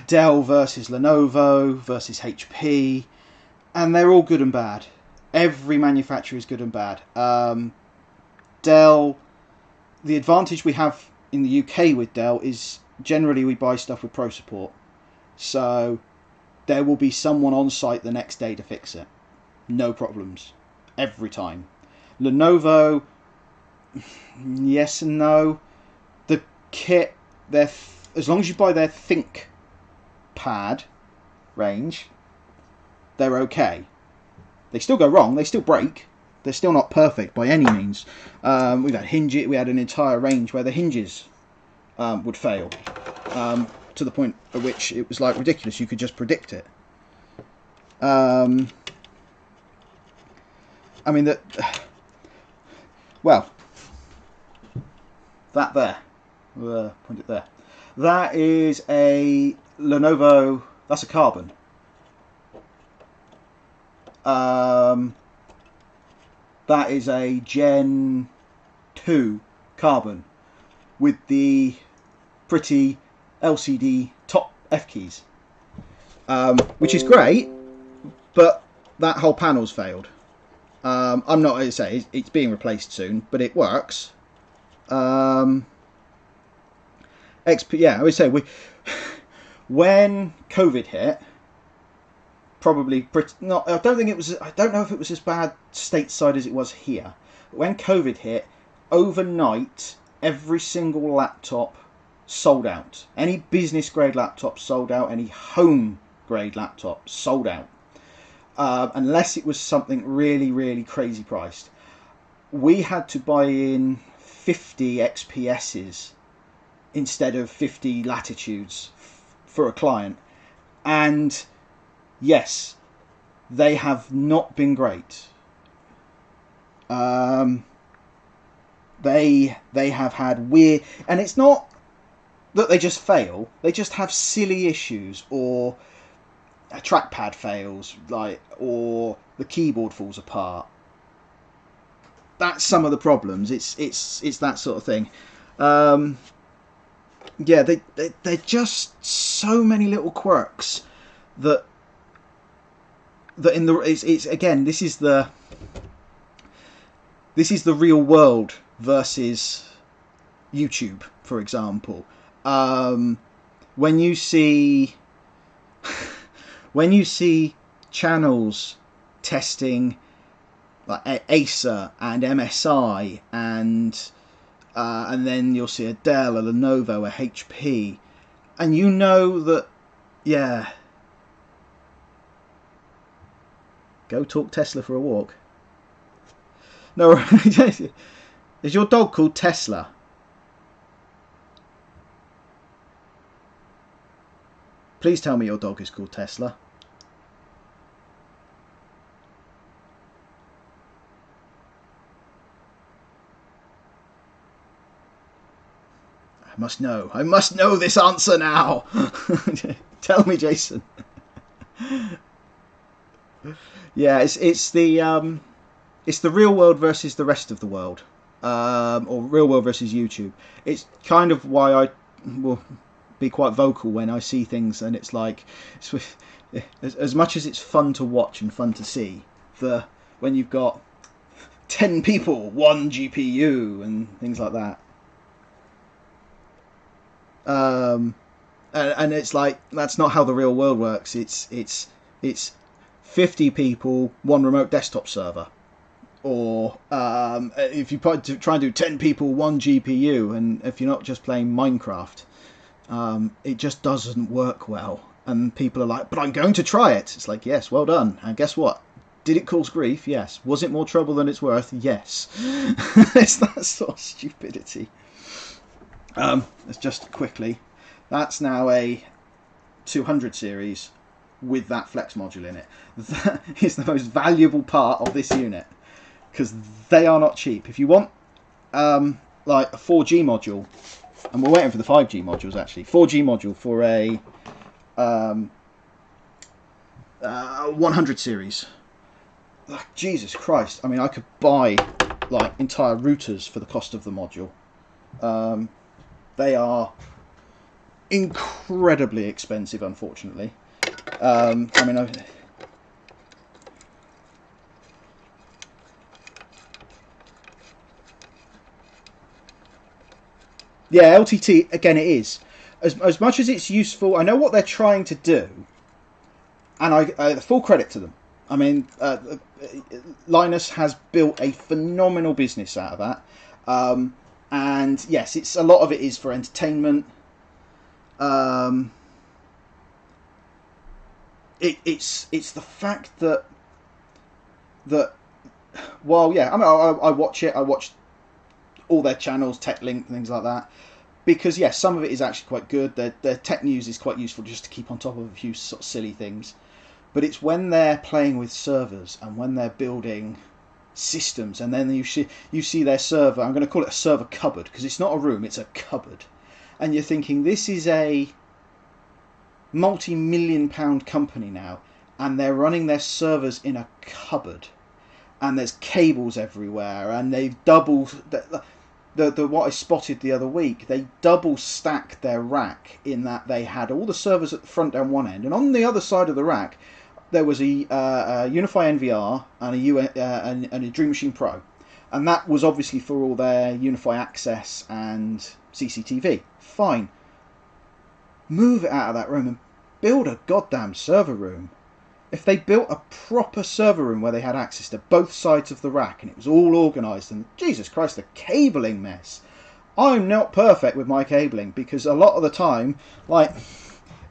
Dell versus Lenovo versus HP, and they're all good and bad. Every manufacturer is good and bad. Dell, the advantage we have in the UK with Dell is generally we buy stuff with pro support. So there will be someone on site the next day to fix it. No problems. Every time. Lenovo, yes and no. The kit, as long as you buy their Think Pad range, they're okay. They still go wrong, they still break. They're still not perfect by any means. We had an entire range where the hinges would fail. To the point at which it was like ridiculous. You could just predict it. I mean that. Well, that there. Point it there. That is a Lenovo. That's a Carbon. That is a Gen 2 Carbon with the pretty LCD top F keys, which is great, but that whole panel's failed. I'm not going to say it's being replaced soon, but it works. XP, yeah, I would say when COVID hit, probably not. I don't know if it was as bad stateside as it was here. But when COVID hit, overnight, every single laptop sold out. Any business grade laptop sold out. Any home grade laptop sold out. Unless it was something really, really crazy priced. We had to buy in 50 XPSs instead of 50 Latitudes for a client. And yes, they have not been great. They have had weird, and it's not that they just fail. They just have silly issues, or a trackpad fails, or the keyboard falls apart. That's some of the problems. It's that sort of thing. Yeah, they're just so many little quirks that in the it's again, this is the real world versus YouTube, for example. When you see channels testing like Acer and MSI, and then you'll see a Dell, a Lenovo, a HP, and you know that, yeah. Go talk Tesla for a walk. No, is your dog called Tesla? Please tell me your dog is called Tesla. I must know. I must know this answer now. Tell me, Jason. Yeah, it's the real world versus the rest of the world, or real world versus YouTube. It's kind of why I will be quite vocal when I see things, and it's like, as much as it's fun to watch and fun to see, when you've got 10 people, 1 GPU, and things like that. And it's like, that's not how the real world works. It's 50 people, 1 remote desktop server. Or if you try and do 10 people, 1 GPU, and if you're not just playing Minecraft, it just doesn't work well. And people are like, but I'm going to try it. It's like, yes, well done. And guess what? Did it cause grief? Yes. Was it more trouble than it's worth? Yes. It's that sort of stupidity. It's just quickly. That's now a 200 series with that flex module in it. That is the most valuable part of this unit, because they are not cheap. If you want like a 4G module, and we're waiting for the 5G modules actually, 4G module for a 100 series, like, Jesus Christ, I mean, I could buy like entire routers for the cost of the module. They are incredibly expensive, unfortunately. I mean, yeah, LTT again. It is. as much as it's useful, I know what they're trying to do, and I full credit to them. I mean, Linus has built a phenomenal business out of that, and yes, it's a lot of it is for entertainment. It's the fact that well, yeah, I mean, I watch it. I watch all their channels, Tech Link, things like that, because yes, some of it is actually quite good. Their tech news is quite useful just to keep on top of a few sort of silly things. But it's when they're playing with servers and when they're building systems, and then you see their server. I'm going to call it a server cupboard because it's not a room; it's a cupboard. And you're thinking, this is a multi-million-pound company now, and they're running their servers in a cupboard, and there's cables everywhere, and they've double the what I spotted the other week. They double stacked their rack in that they had all the servers at the front down one end, and on the other side of the rack there was a Unifi NVR and a Dream Machine Pro, and that was obviously for all their Unifi access and CCTV. Fine. Move it out of that room and build a goddamn server room. If they built a proper server room where they had access to both sides of the rack and it was all organised, and Jesus Christ, the cabling mess. I'm not perfect with my cabling because a lot of the time, like,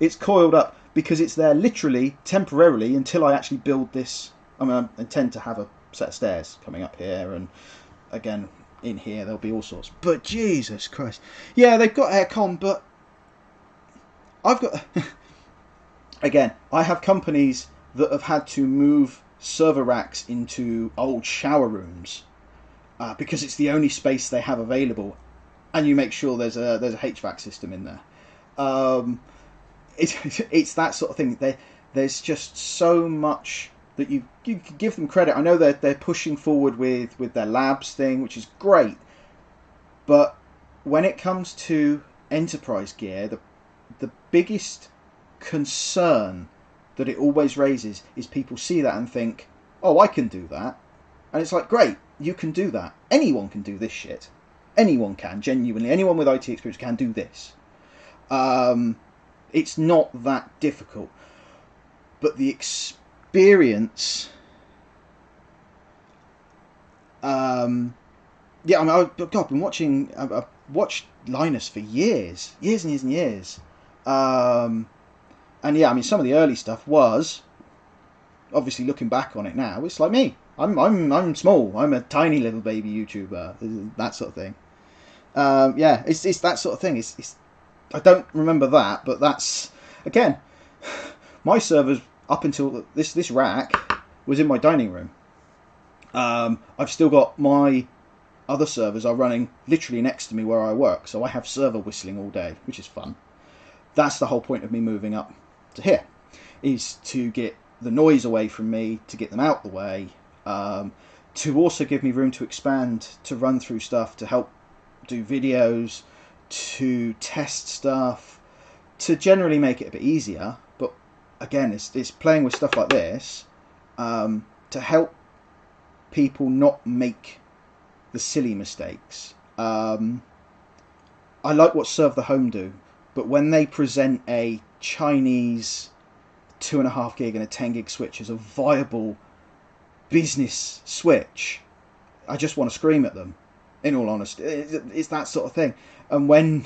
it's coiled up because it's there literally temporarily until I actually build this. I mean, I intend to have a set of stairs coming up here, and again in here there'll be all sorts. But Jesus Christ, yeah, they've got aircon, but I've got again, I have companies that have had to move server racks into old shower rooms because it's the only space they have available, and you make sure there's a HVAC system in there. It's that sort of thing. There's just so much that you give them credit. I know they're pushing forward with their labs thing, which is great, but when it comes to enterprise gear, the biggest concern that it always raises is people see that and think, oh, I can do that. And it's like, great, you can do that. Anyone can do this shit. Anyone can, genuinely. Anyone with IT experience can do this. It's not that difficult. But the experience... yeah, I mean, I've been watching... I've watched Linus for years. Years and years and years. And yeah, I mean, some of the early stuff was, obviously looking back on it now, it's like me. I'm small. I'm a tiny little baby YouTuber. That sort of thing. Yeah, it's that sort of thing. It's I don't remember that, but that's, again, my servers up until this rack was in my dining room. I've still got my other servers are running literally next to me where I work, so I have server whistling all day, which is fun. That's the whole point of me moving up to here, is to get the noise away from me, to get them out the way, to also give me room to expand, to run through stuff, to help do videos, to test stuff, to generally make it a bit easier. But again, it's playing with stuff like this to help people not make the silly mistakes. I like what Serve the Home do, but when they present a Chinese 2.5 gig and a 10 gig switch as a viable business switch, I just want to scream at them, in all honesty. It's that sort of thing. And when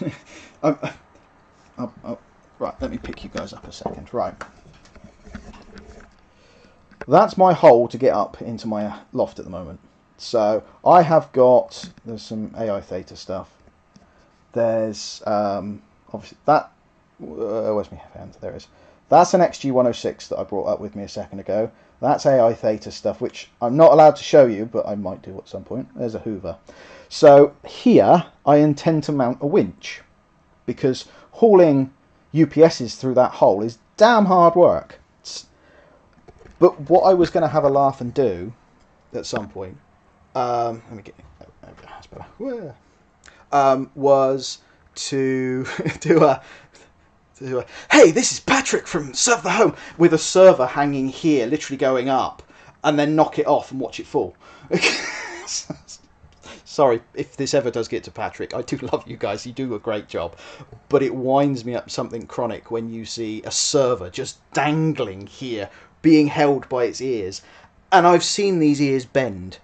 right, let me pick you guys up a second. Right, that's my hole to get up into my loft at the moment. So I have got, there's some AI Theta stuff. There's obviously that, where's my hand? There it is. That's an XG106 that I brought up with me a second ago. That's AI Theta stuff, which I'm not allowed to show you, but I might do at some point. There's a Hoover. So here I intend to mount a winch, because hauling UPSs through that hole is damn hard work. But what I was going to have a laugh and do at some point, let me get that's better. Was to do a hey, this is Patrick from Serve the Home, with a server hanging here, literally going up, and then knock it off and watch it fall. sorry if this ever does get to Patrick. I do love you guys. You do a great job. But it winds me up something chronic when you see a server just dangling here, being held by its ears. And I've seen these ears bend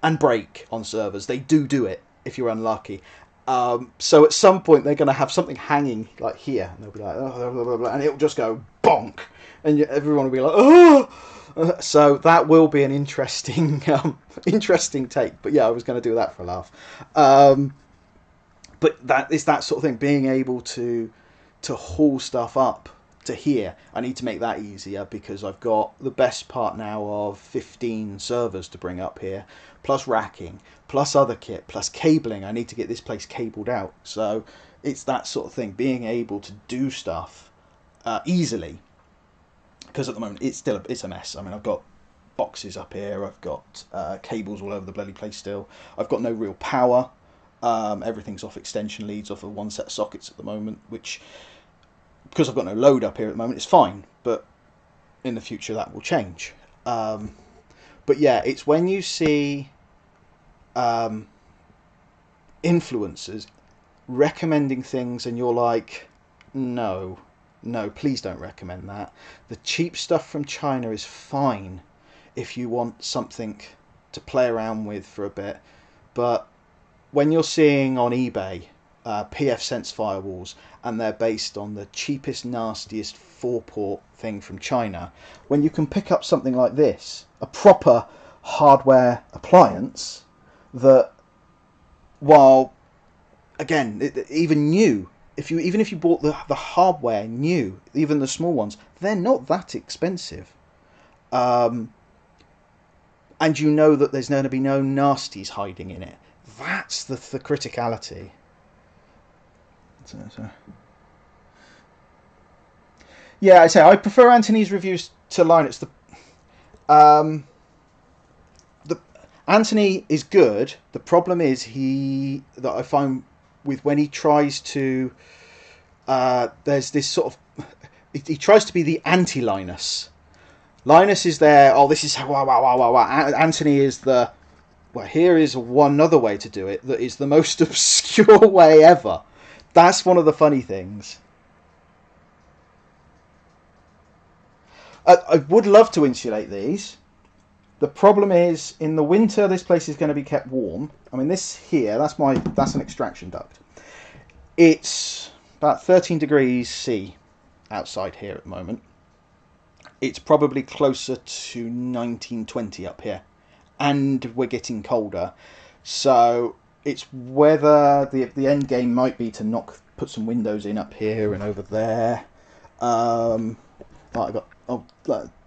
and break on servers. They do it if you're unlucky. So at some point they're going to have something hanging like here, and they'll be like, oh, blah, blah, blah, and it'll just go bonk, and everyone will be like, oh. So that will be an interesting, interesting take. But yeah, I was going to do that for a laugh. But that is that sort of thing, being able to haul stuff up to here. I need to make that easier because I've got the best part now of 15 servers to bring up here, plus racking, plus other kit, plus cabling. I need to get this place cabled out. So it's that sort of thing, being able to do stuff easily. Because at the moment it's a mess. I mean, I've got boxes up here, I've got cables all over the bloody place still. I've got no real power. Everything's off extension leads, off of one set of sockets at the moment, which, because I've got no load up here at the moment, it's fine. But in the future that will change. But yeah, it's when you see influencers recommending things and you're like, no, please don't recommend that. The cheap stuff from China is fine if you want something to play around with for a bit, but when you're seeing on eBay PF Sense firewalls and they're based on the cheapest, nastiest 4-port thing from China, when you can pick up something like this, a proper hardware appliance that, while again even new, even if you bought the hardware new, even the small ones, they're not that expensive, and you know that there's going to be no nasties hiding in it. That's the criticality. Yeah, I say I prefer Anthony's reviews to Linux. The Anthony is good. The problem is that I find with when he tries to there's this sort of he tries to be the anti-Linus. Linus is there, oh, this is wow. Anthony is the, well, here is one other way to do it that is the most obscure way ever. That's one of the funny things. I would love to insulate these. The problem is, in the winter, this place is going to be kept warm. I mean, this here, that's an extraction duct. It's about 13 degrees C outside here at the moment. It's probably closer to 1920 up here, and we're getting colder. So it's whether the end game might be to put some windows in up here and over there. I got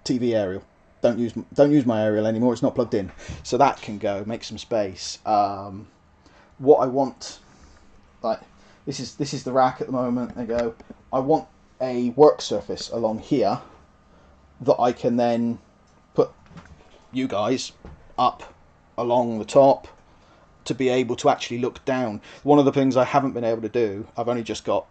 TV aerial. Don't use my aerial anymore. It's not plugged in, so that can go. Make some space. What I want, like this is the rack at the moment. There you go. I want a work surface along here that I can then put you guys up along the top to be able to actually look down. One of the things I haven't been able to do, I've only just got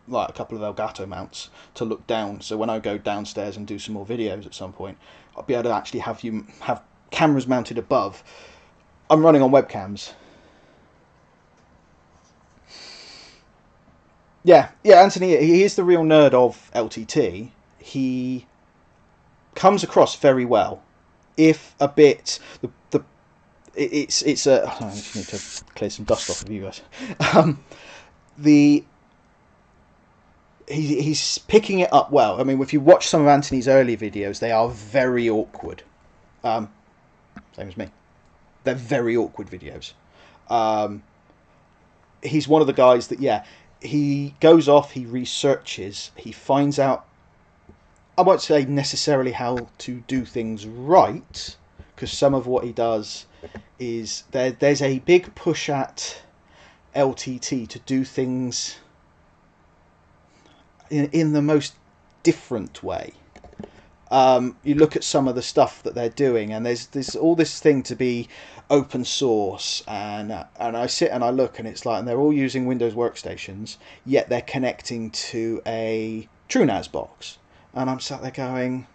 like a couple of Elgato mounts to look down, so when I go downstairs and do some more videos at some point, I'll be able to actually have cameras mounted above. I'm running on webcams. Yeah, Anthony, he is the real nerd of LTT. He comes across very well. If a bit, it's a. I just need to clear some dust off of you guys. He's picking it up well. I mean, if you watch some of Anthony's early videos, they are very awkward. Same as me. They're very awkward videos. He's one of the guys that, yeah, he goes off, he researches, he finds out, I won't say necessarily how to do things right, because some of what he does is, there's a big push at LTT to do things in the most different way. You look at some of the stuff that they're doing, and there's all this thing to be open source, and I sit and I look, and it's like, and they're all using Windows workstations, yet they're connecting to a TrueNAS box, and I'm sat there going,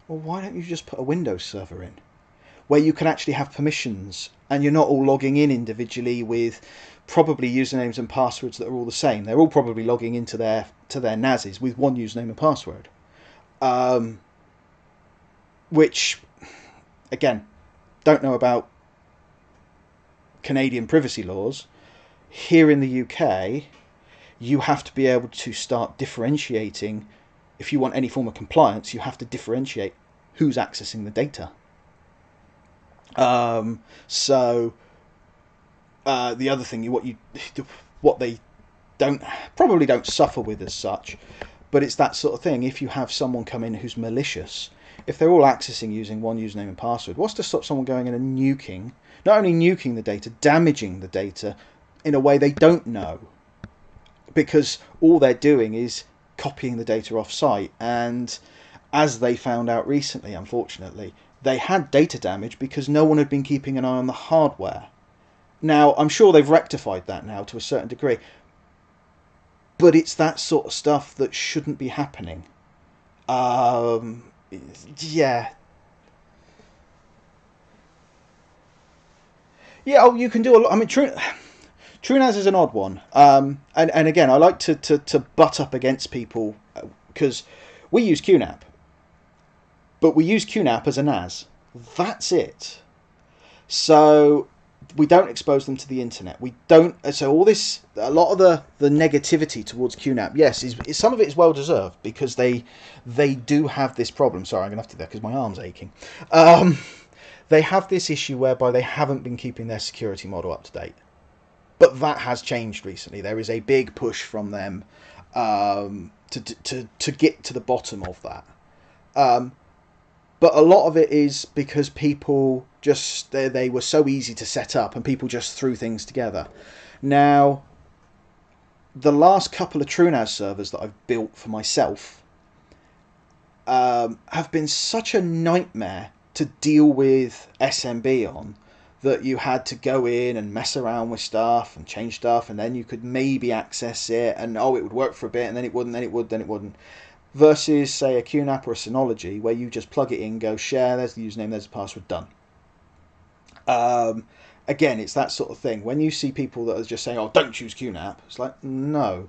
well, why don't you just put a Windows server in where you can actually have permissions and you're not all logging in individually with probably usernames and passwords that are all the same. They're all probably logging into their NASes with one username and password, which, again, don't know about Canadian privacy laws. Here in the UK, you have to be able to start differentiating. If you want any form of compliance, you have to differentiate who's accessing the data. The other thing, what they probably don't suffer with as such, but it's that sort of thing. If you have someone come in who's malicious, if they're all accessing using one username and password, what's to stop someone going in and not only nuking the data, damaging the data in a way they don't know, because all they're doing is copying the data off site. And as they found out recently, unfortunately, they had data damage because no one had been keeping an eye on the hardware. Now, I'm sure they've rectified that now to a certain degree, but it's that sort of stuff that shouldn't be happening. Yeah. Oh, you can do a lot. I mean, TrueNAS is an odd one. And again, I like to butt up against people because we use QNAP. But we use QNAP as a NAS. That's it. So we don't expose them to the internet. We don't. So a lot of the negativity towards QNAP, yes, some of it is well deserved because they do have this problem. Sorry, I'm going to have to do that because my arm's aching. They have this issue whereby they haven't been keeping their security model up to date. But that has changed recently. There is a big push from them to get to the bottom of that. But a lot of it is because people just, they were so easy to set up and people just threw things together. Now, the last couple of TrueNAS servers that I've built for myself have been such a nightmare to deal with SMB on, that you had to go in and mess around with stuff and change stuff, and then you could maybe access it, and it would work for a bit, and then it wouldn't, then it would, then it wouldn't. Versus, say, a QNAP or a Synology, where you just plug it in, go share, there's the username, there's the password, done. Again, it's that sort of thing. When you see people that are just saying, oh, don't choose QNAP, it's like, no.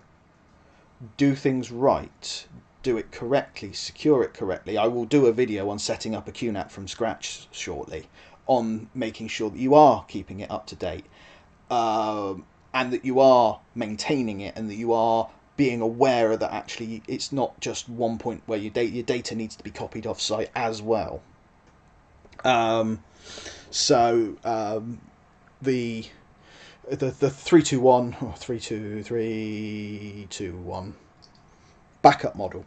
Do things right. Do it correctly. Secure it correctly. I will do a video on setting up a QNAP from scratch shortly, on making sure that you are keeping it up to date, and that you are maintaining it, and that you are being aware that actually it's not just one point where your data needs to be copied off site as well. The 321 or 32321 backup model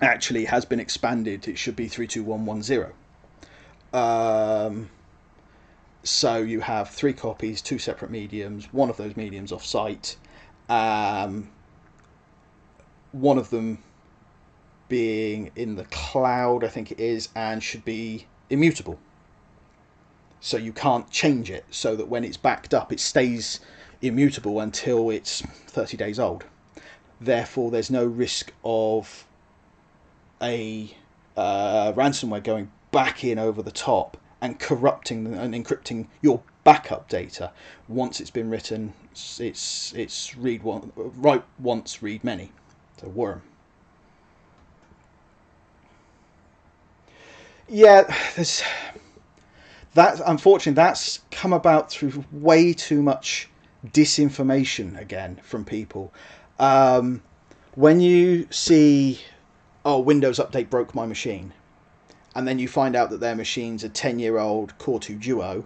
actually has been expanded. It should be 32110. So you have 3 copies, 2 separate mediums, one of those mediums off site, one of them being in the cloud, I think it is, and should be immutable. So you can't change it, so that when it's backed up, it stays immutable until it's 30 days old. Therefore, there's no risk of a ransomware going back in over the top and corrupting and encrypting your backup data. Once it's been written, it's write once, read many. It's a worm. Yeah, unfortunately, that's come about through way too much disinformation again from people. When you see, oh, Windows Update broke my machine, and then you find out that their machine's a 10-year-old Core 2 Duo,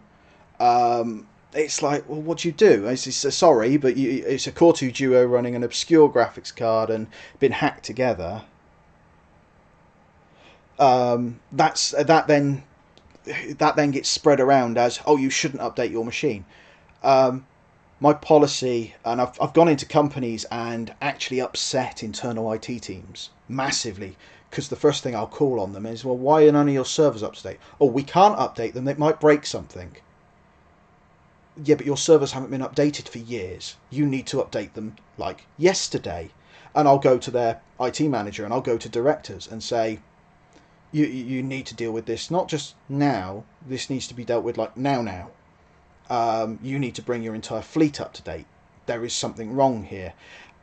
it's like, well, what do you do? It's sorry, but it's a Core 2 Duo running an obscure graphics card and been hacked together. That then gets spread around as, oh, you shouldn't update your machine. My policy, and I've gone into companies and actually upset internal IT teams massively, because the first thing I'll call on them is, well, why are none of your servers up to date? Oh, we can't update them, it might break something. Yeah, but your servers haven't been updated for years. You need to update them like yesterday. And I'll go to their IT manager and I'll go to directors and say, you need to deal with this, not just now, this needs to be dealt with like now. you need to bring your entire fleet up to date. There is something wrong here.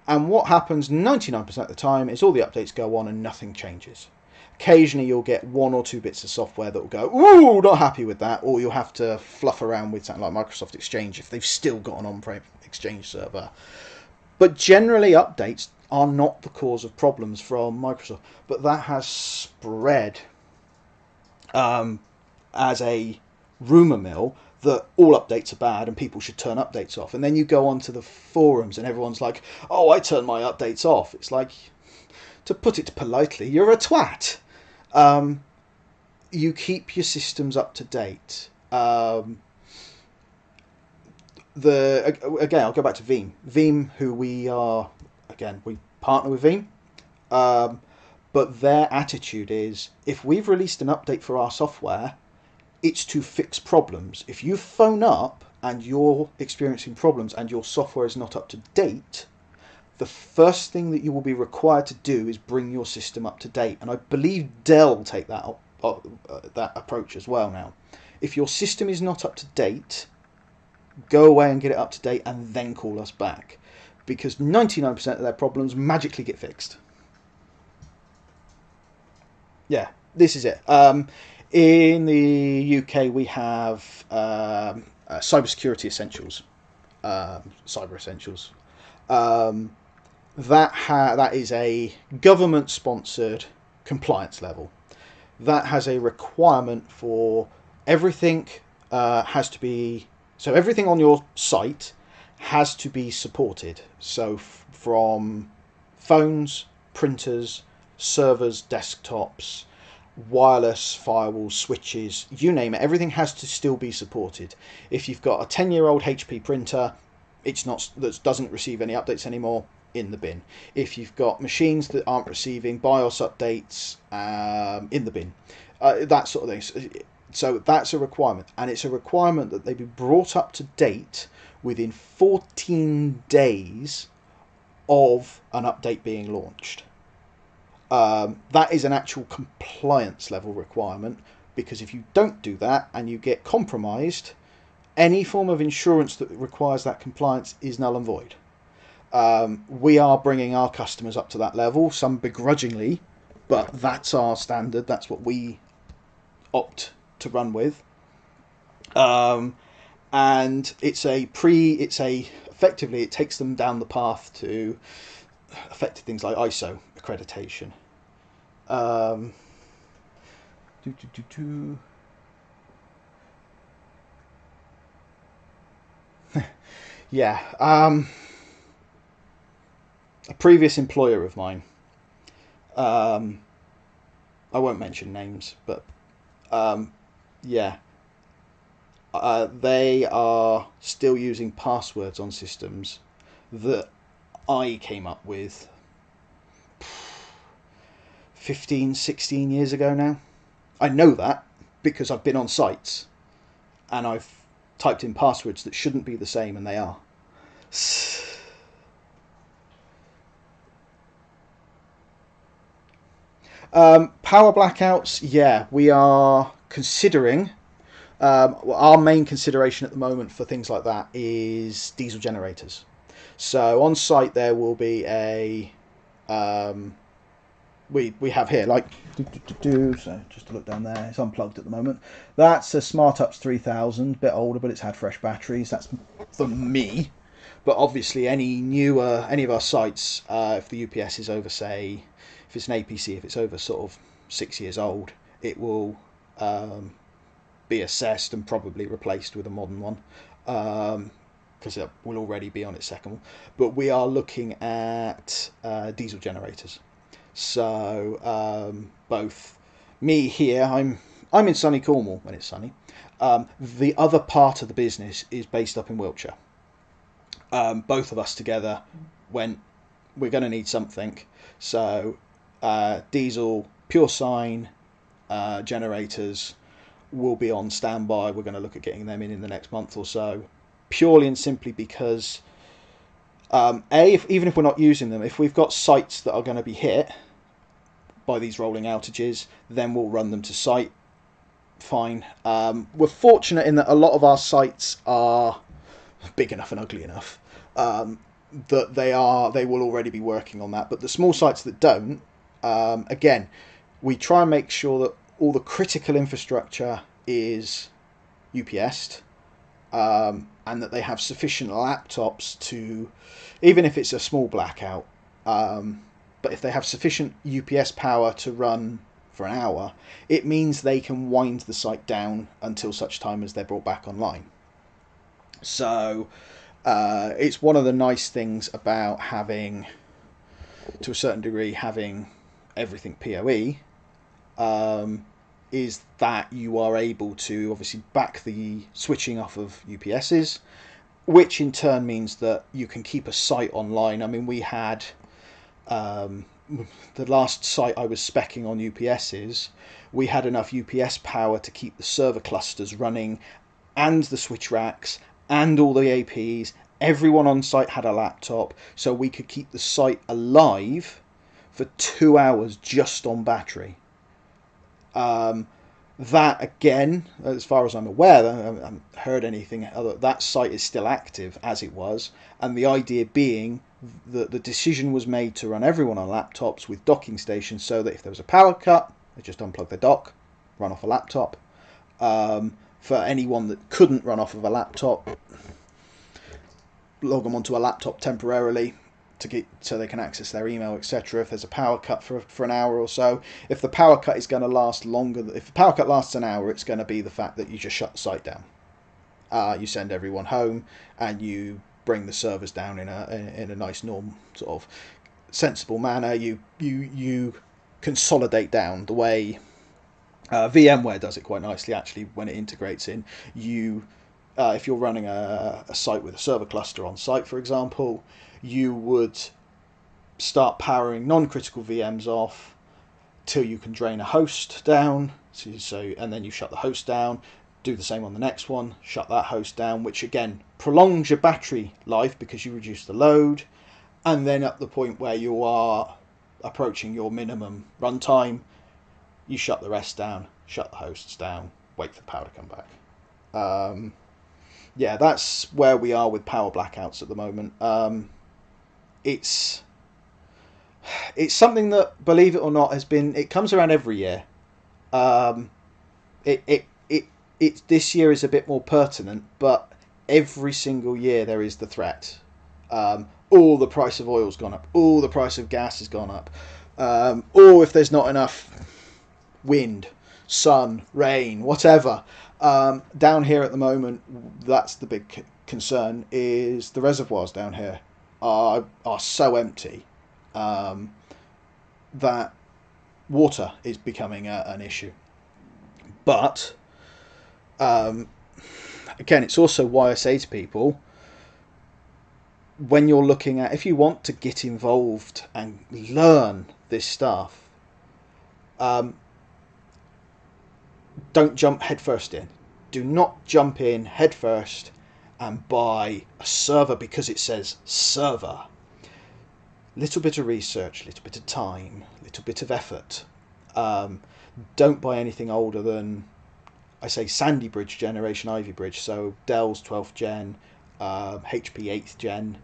And what happens 99% of the time is all the updates go on and nothing changes. Occasionally you'll get one or two bits of software that will go, ooh, not happy with that, or you'll have to fluff around with something like Microsoft Exchange if they've still got an on-prem Exchange server. But generally updates are not the cause of problems from Microsoft. But that has spread as a rumour mill that all updates are bad and people should turn updates off. And then you go onto the forums and everyone's like, oh, I turn my updates off. It's like, to put it politely, you're a twat. You keep your systems up to date. Again, I'll go back to Veeam. Veeam, who we partner with Veeam. But their attitude is, if we've released an update for our software, it's to fix problems. If you phone up and you're experiencing problems and your software is not up to date, the first thing that you will be required to do is bring your system up to date. And I believe Dell take that approach as well now. If your system is not up to date, go away and get it up to date and then call us back. Because 99% of their problems magically get fixed. Yeah, this is it. In the UK, we have Cybersecurity Essentials, Cyber Essentials. That is a government-sponsored compliance level. That has a requirement for everything so everything on your site has to be supported. So from phones, printers, servers, desktops, wireless, firewalls, switches, you name it, everything has to still be supported. If you've got a 10-year-old HP printer, that doesn't receive any updates anymore, in the bin. If you've got machines that aren't receiving BIOS updates, in the bin. That sort of thing. So that's a requirement, and it's a requirement that they be brought up to date within 14 days of an update being launched. That is an actual compliance level requirement, because if you don't do that and you get compromised, any form of insurance that requires that compliance is null and void. We are bringing our customers up to that level, some begrudgingly, but that's our standard. That's what we opt to run with. And effectively it takes them down the path to affect things like ISO accreditation. Yeah. A previous employer of mine, I won't mention names, but yeah, they are still using passwords on systems that I came up with 15, 16 years ago now. I know that because I've been on sites and I've typed in passwords that shouldn't be the same, and they are. Power blackouts, yeah, we are considering. Our main consideration at the moment for things like that is diesel generators. So on site there will be a we have here, like, so just to look down there, it's unplugged at the moment. That's a SmartUps 3000, bit older, but it's had fresh batteries. That's for me. But obviously any of our sites, if the UPS is over, say, if it's an APC, if it's over sort of 6 years old, it will be assessed and probably replaced with a modern one, because it will already be on its second one. But we are looking at diesel generators. So both me here, I'm in sunny Cornwall when it's sunny. The other part of the business is based up in Wiltshire. Both of us together went, we're going to need something. So diesel, pure sine generators will be on standby. We're going to look at getting them in the next month or so, purely and simply because even if we're not using them, if we've got sites that are going to be hit by these rolling outages, then we'll run them to site, fine. We're fortunate in that a lot of our sites are big enough and ugly enough that they will already be working on that. But the small sites that don't, again, we try and make sure that all the critical infrastructure is UPS'd, and that they have sufficient laptops to, even if it's a small blackout, but if they have sufficient UPS power to run for an hour, it means they can wind the site down until such time as they're brought back online. So it's one of the nice things about having, to a certain degree, having everything PoE, is that you are able to obviously back the switching off of UPSs, which in turn means that you can keep a site online. I mean, we had the last site I was speccing on UPSs, we had enough UPS power to keep the server clusters running and the switch racks and all the APs. Everyone on site had a laptop, so we could keep the site alive for 2 hours just on battery. That, again, as far as I'm aware, I haven't heard anything other. That site is still active as it was, and the idea being that the decision was made to run everyone on laptops with docking stations, so that if there was a power cut, they just unplug their dock, run off a laptop. For anyone that couldn't run off of a laptop, log them onto a laptop temporarily so they can access their email, etc. If there's a power cut for an hour or so, if the power cut is going to last longer, if the power cut lasts an hour, it's going to be the fact that you just shut the site down. You send everyone home and you bring the servers down in a nice, normal, sort of sensible manner. You consolidate down the way VMware does it quite nicely, actually, when it integrates in. If you're running a site with a server cluster on site, for example, you would start powering non-critical VMs off till you can drain a host down. And then you shut the host down, do the same on the next one, shut that host down, which again prolongs your battery life because you reduce the load. And then at the point where you are approaching your minimum runtime, you shut the rest down, shut the hosts down, wait for the power to come back. Yeah, that's where we are with power blackouts at the moment. It's something that, believe it or not, it comes around every year. This year is a bit more pertinent, but every single year there is the threat. All the price of oil's gone up, all the price of gas has gone up, or if there's not enough wind, sun, rain, whatever. Down here at the moment, that's the big concern, is the reservoirs down here are so empty that water is becoming an issue. But again, it's also why I say to people, when you're looking at, if you want to get involved and learn this stuff, don't jump headfirst in. Do not jump in headfirst and buy a server because it says server. Little bit of research, little bit of time, little bit of effort. Don't buy anything older than, I say, Sandy Bridge generation, Ivy Bridge. So Dell's 12th gen, HP 8th gen,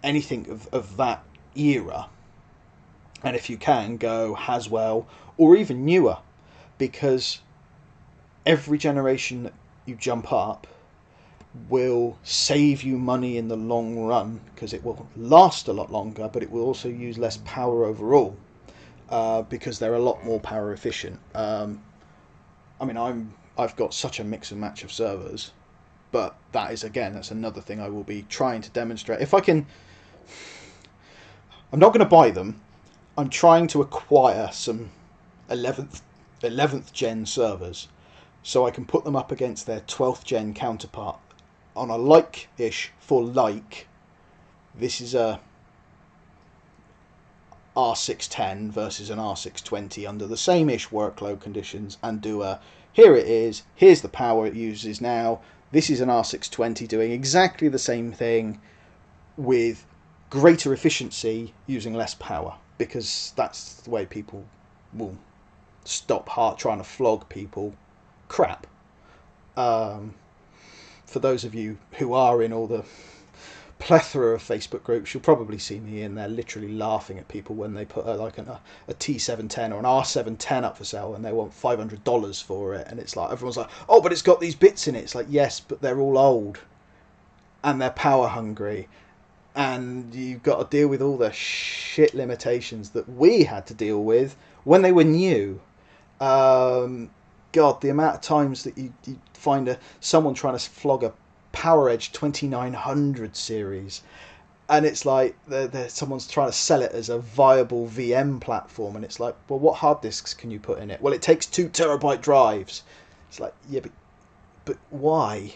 anything of that era. And if you can, go Haswell or even newer, because every generation that you jump up will save you money in the long run, because it will last a lot longer, but it will also use less power overall, because they're a lot more power efficient. I mean, I've got such a mix and match of servers, but that's another thing I will be trying to demonstrate. If I can, I'm not going to buy them. I'm trying to acquire some 11th gen servers so I can put them up against their 12th gen counterpart on a like-ish for like. This is a R610 versus an R620 under the same-ish workload conditions, and do a, here it is, here's the power it uses now, this is an R620 doing exactly the same thing with greater efficiency using less power, because that's the way people will stop trying to flog people crap. For those of you who are in all the plethora of Facebook groups, you'll probably see me in there literally laughing at people when they put a T710 or an R710 up for sale and they want $500 for it, and it's like everyone's like, oh, but it's got these bits in it. It's like, yes, but they're all old and they're power hungry, and you've got to deal with all the shit limitations that we had to deal with when they were new. God, the amount of times that you find someone trying to flog a PowerEdge 2900 series, and it's like someone's trying to sell it as a viable VM platform, and it's like, well, what hard disks can you put in it? Well, it takes 2 terabyte drives. It's like, yeah, but why?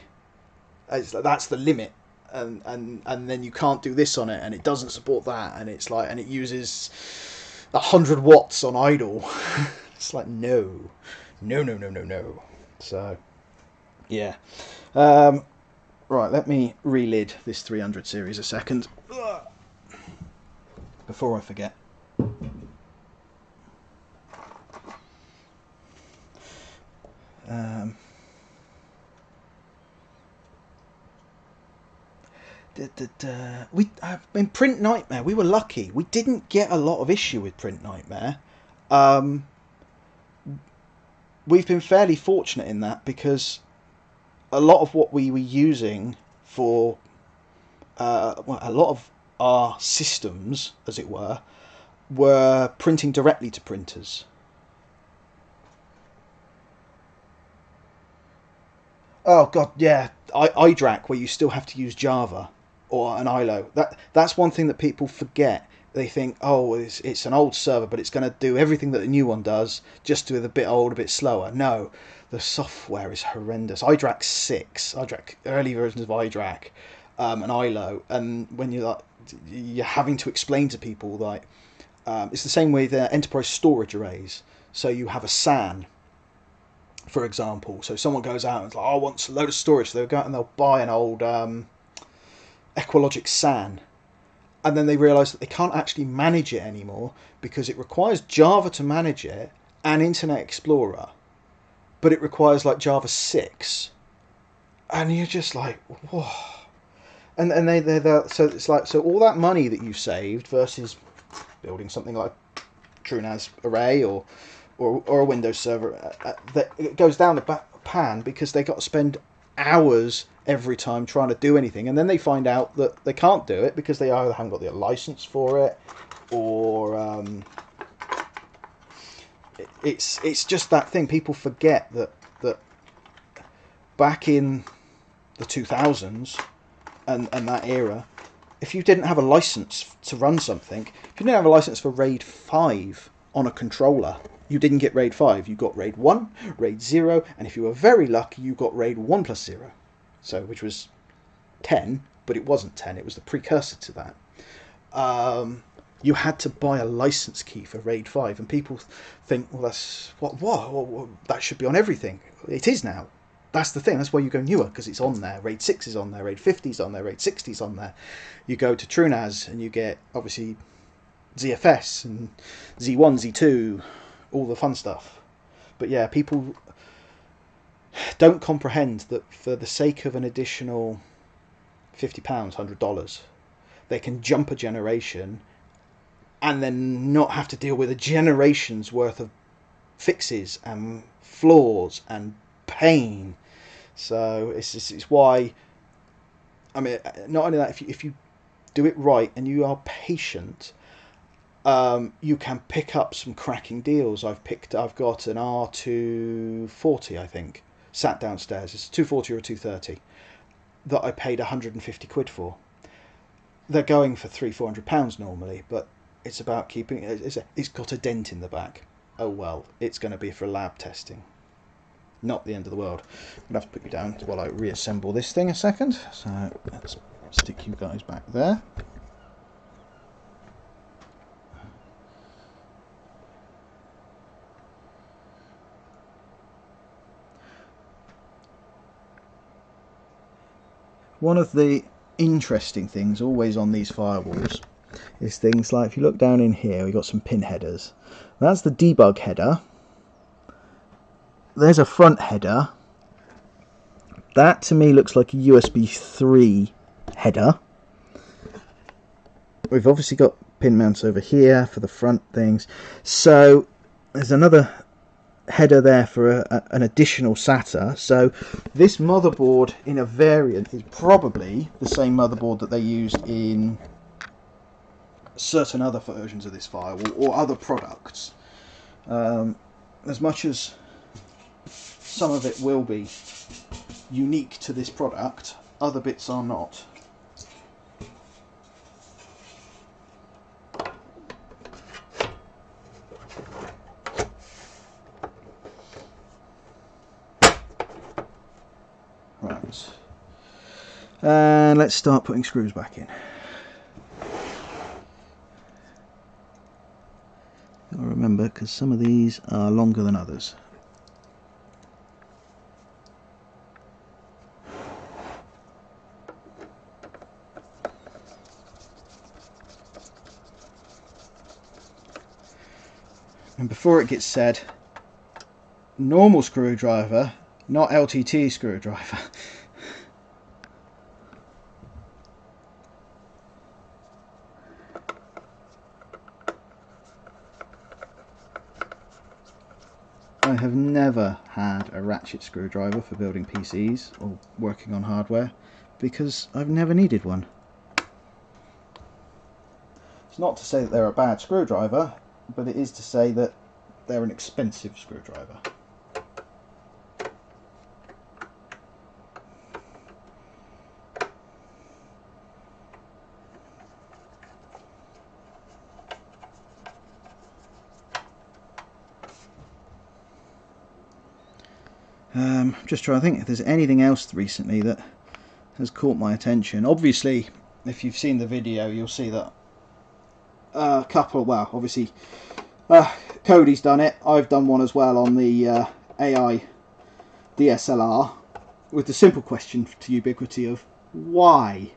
It's like, that's the limit, and then you can't do this on it, and it doesn't support that, and it's like, and it uses 100 watts on idle. It's like, no. So, yeah. Right, let me relid this 300 series a second before I forget. In Print Nightmare, we were lucky. We didn't get a lot of issue with Print Nightmare. We've been fairly fortunate in that, because a lot of what we were using for a lot of our systems, as it were printing directly to printers. Oh god, yeah, iDRAC, where you still have to use Java or an ILO. That's one thing that people forget. They think, oh, it's an old server, but it's going to do everything that the new one does, just with a bit old, a bit slower. No, the software is horrendous. iDRAC 6, early versions of iDRAC, and ILO, and when you're having to explain to people, like, it's the same with enterprise storage arrays. So you have a SAN, for example. So someone goes out and is like, oh, I want a load of storage. So they'll go out and they'll buy an old Equalogic SAN. And then they realise that they can't actually manage it anymore because it requires Java to manage it and Internet Explorer, but it requires like Java 6, and you're just like, whoa. And so it's like, so all that money that you've saved versus building something like TrueNAS array or a Windows server, that it goes down the pan because they got to spend hours every time trying to do anything, and then they find out that they can't do it because they either haven't got the license for it, or it's just that thing. People forget that back in the 2000s and that era, if you didn't have a license to run something, if you didn't have a license for RAID 5 on a controller, you didn't get RAID 5. You got RAID 1, RAID 0, and if you were very lucky, you got RAID 1 plus 0. So, which was 10, but it wasn't 10. It was the precursor to that. You had to buy a license key for RAID 5, and people think, well, that's what that should be on everything. It is now. That's the thing. That's why you go newer, because it's on there. RAID 6 is on there. RAID 50 is on there. RAID 60 is on there. You go to TrueNAS, and you get, obviously, ZFS and Z1, Z2, all the fun stuff. But yeah, people don't comprehend that for the sake of an additional £50, $100, they can jump a generation and then not have to deal with a generation's worth of fixes and flaws and pain. So it's why, I mean, not only that, if you do it right and you are patient, you can pick up some cracking deals. I've got an R240, I think, sat downstairs. It's a 240 or a 230 that I paid 150 quid for. They're going for £300-400 normally, but it's about keeping it. It's got a dent in the back. Oh well, it's going to be for lab testing. Not the end of the world. I'm going to have to put you down while I reassemble this thing a second. So let's stick you guys back there. One of the interesting things always on these firewalls is things like, if you look down in here, we've got some pin headers. That's the debug header, there's a front header. That to me looks like a USB 3 header. We've obviously got pin mounts over here for the front things. So there's another header there for an additional SATA. So this motherboard in a variant is probably the same motherboard that they used in certain other versions of this firewall or other products. As much as some of it will be unique to this product, other bits are not. Right, and let's start putting screws back in. Gotta remember, because some of these are longer than others. And before it gets said, normal screwdriver, not LTT screwdriver. I have never had a ratchet screwdriver for building PCs or working on hardware because I've never needed one. It's not to say that they're a bad screwdriver, but it is to say that they're an expensive screwdriver. Just trying to think if there's anything else recently that has caught my attention. Obviously, if you've seen the video, you'll see that a couple, well, obviously, Cody's done it. I've done one as well on the AI DSLR with the simple question to Ubiquity of why?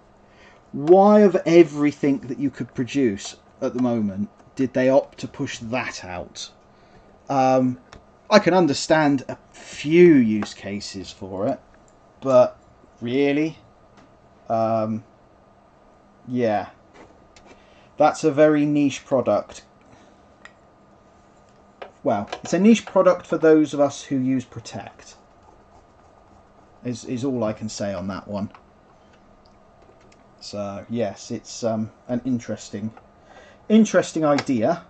Why of everything that you could produce at the moment did they opt to push that out? I can understand a few use cases for it, but really, yeah, that's a very niche product. Well, it's a niche product for those of us who use Protect, is all I can say on that one. So yes, it's an interesting idea,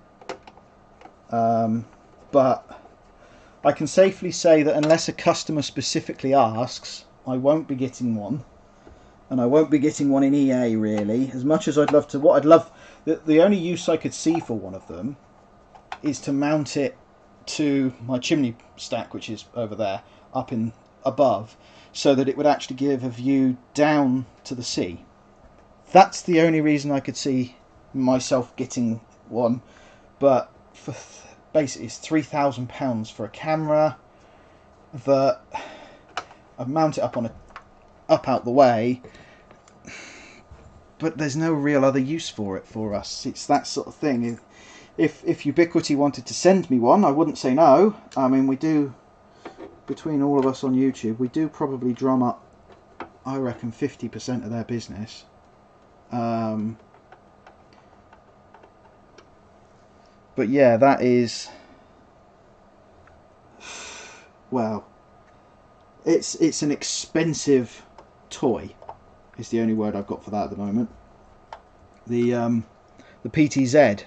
but I can safely say that unless a customer specifically asks, I won't be getting one, and I won't be getting one in EA really. As much as I'd love to, the only use I could see for one of them is to mount it to my chimney stack, which is over there, up in above, so that it would actually give a view down to the sea. That's the only reason I could see myself getting one, but for basically it's £3,000 for a camera that I've mounted up up out the way, but there's no real other use for it for us. It's that sort of thing. If Ubiquity wanted to send me one, I wouldn't say no. I mean, we do, between all of us on YouTube, we do probably drum up, I reckon, 50% of their business. But yeah, that is, well, it's an expensive toy, is the only word I've got for that at the moment. The PTZ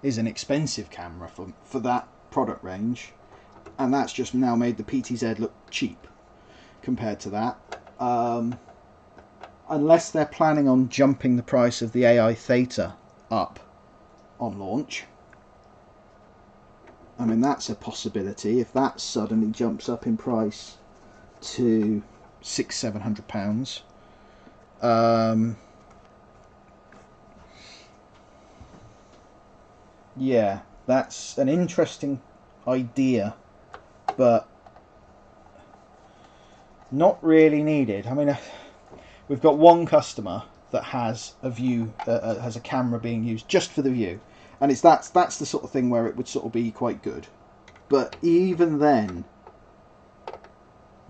is an expensive camera for that product range, and that's just now made the PTZ look cheap compared to that. Unless they're planning on jumping the price of the AI Theta up on launch. I mean, that's a possibility. If that suddenly jumps up in price to £600–700, yeah, that's an interesting idea, but not really needed. I mean, we've got one customer that has a view, has a camera being used just for the view, and that's the sort of thing where it would sort of be quite good. But even then,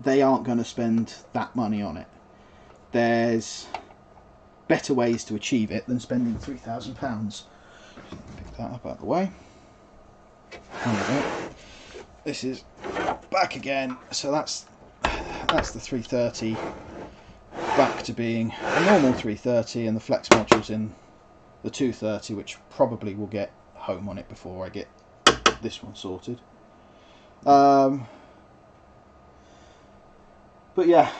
they aren't going to spend that money on it. There's better ways to achieve it than spending £3,000. Pick that up out of the way. There we go. This is back again, so that's the 330 back to being a normal 330, and the flex module's in the 230, which probably will get home on it before I get this one sorted. But yeah,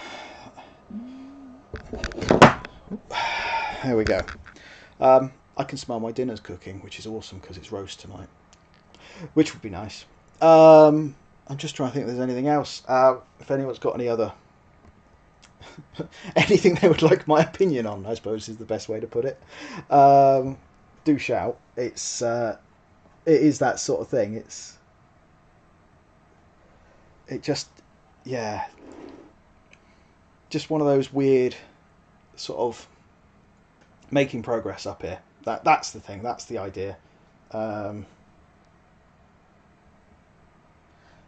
there we go. I can smell my dinner's cooking, which is awesome because it's roast tonight, which would be nice. I'm just trying to think if there's anything else. If anyone's got any other anything they would like my opinion on, I suppose is the best way to put it. Do shout. It is that sort of thing. It just one of those weird sort of making progress up here. That's the thing. That's the idea.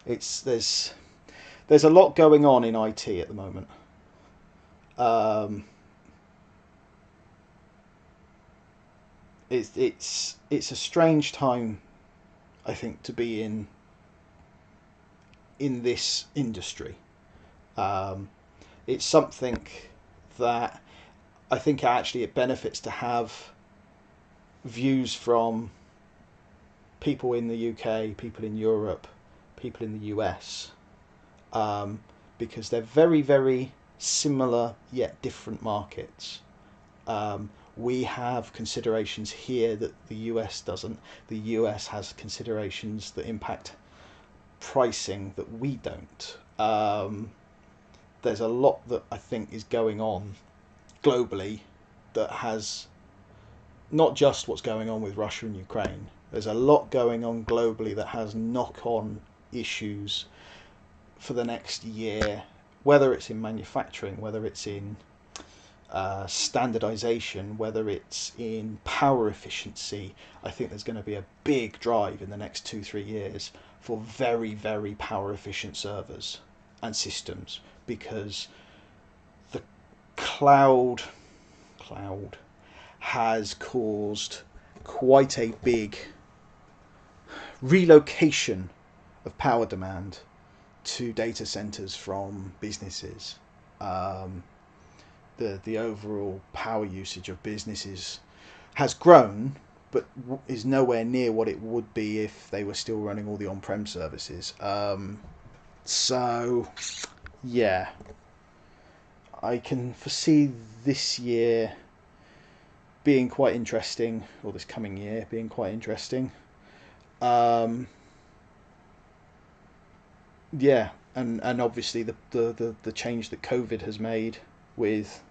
There's a lot going on in IT at the moment. It's a strange time, I think, to be in this industry. It's something that I think actually it benefits to have views from people in the UK, people in Europe, people in the US, because they're very, very similar yet different markets. We have considerations here that the US doesn't. The US has considerations that impact pricing that we don't. There's a lot that I think is going on globally that has not just what's going on with Russia and Ukraine. There's a lot going on globally that has knock-on issues for the next year, whether it's in manufacturing, whether it's in standardization, whether it's in power efficiency. I think there's going to be a big drive in the next 2-3 years for very, very power efficient servers and systems, because the cloud has caused quite a big relocation of power demand to data centers from businesses. The overall power usage of businesses has grown, but is nowhere near what it would be if they were still running all the on-prem services. So yeah, I can foresee this year being quite interesting, or this coming year being quite interesting. Yeah, and obviously the change that COVID has made with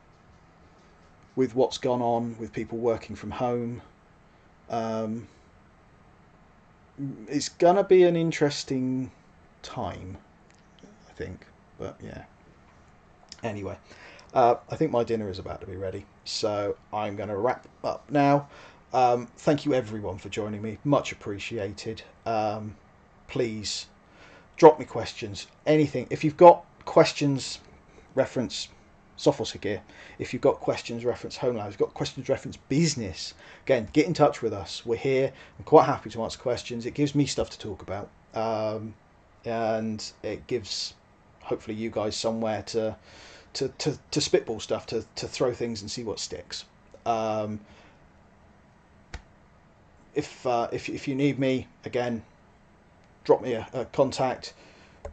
what's gone on with people working from home, it's gonna be an interesting time, I think. But yeah, anyway, I think my dinner is about to be ready, so I'm going to wrap up now. Thank you everyone for joining me, much appreciated. Please drop me questions, anything. If you've got questions, reference Sophos gear. If you've got questions, reference Home Lab. If you've got questions, reference business. Again, get in touch with us. We're here. I'm quite happy to answer questions. It gives me stuff to talk about, and it gives hopefully you guys somewhere to spitball stuff, to throw things and see what sticks. If you need me, again, drop me a contact,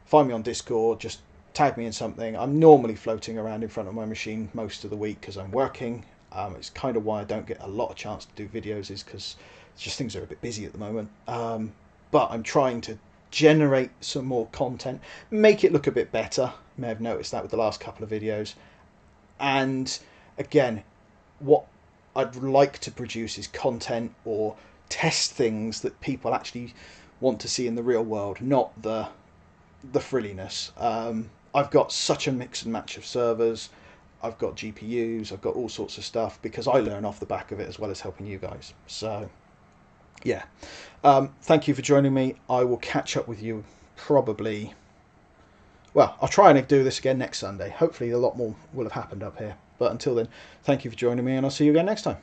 find me on Discord, just tag me in something. I'm normally floating around in front of my machine most of the week because I'm working. It's kind of why I don't get a lot of chance to do videos, is because just things are a bit busy at the moment. But I'm trying to generate some more content, make it look a bit better. You may have noticed that with the last couple of videos. And again, what I'd like to produce is content or test things that people actually want to see in the real world, not the frilliness. I've got such a mix and match of servers. I've got GPUs, I've got all sorts of stuff, because I learn off the back of it as well as helping you guys. So yeah, thank you for joining me. I will catch up with you probably, well, I'll try and do this again next Sunday. Hopefully a lot more will have happened up here. But until then, thank you for joining me, and I'll see you again next time.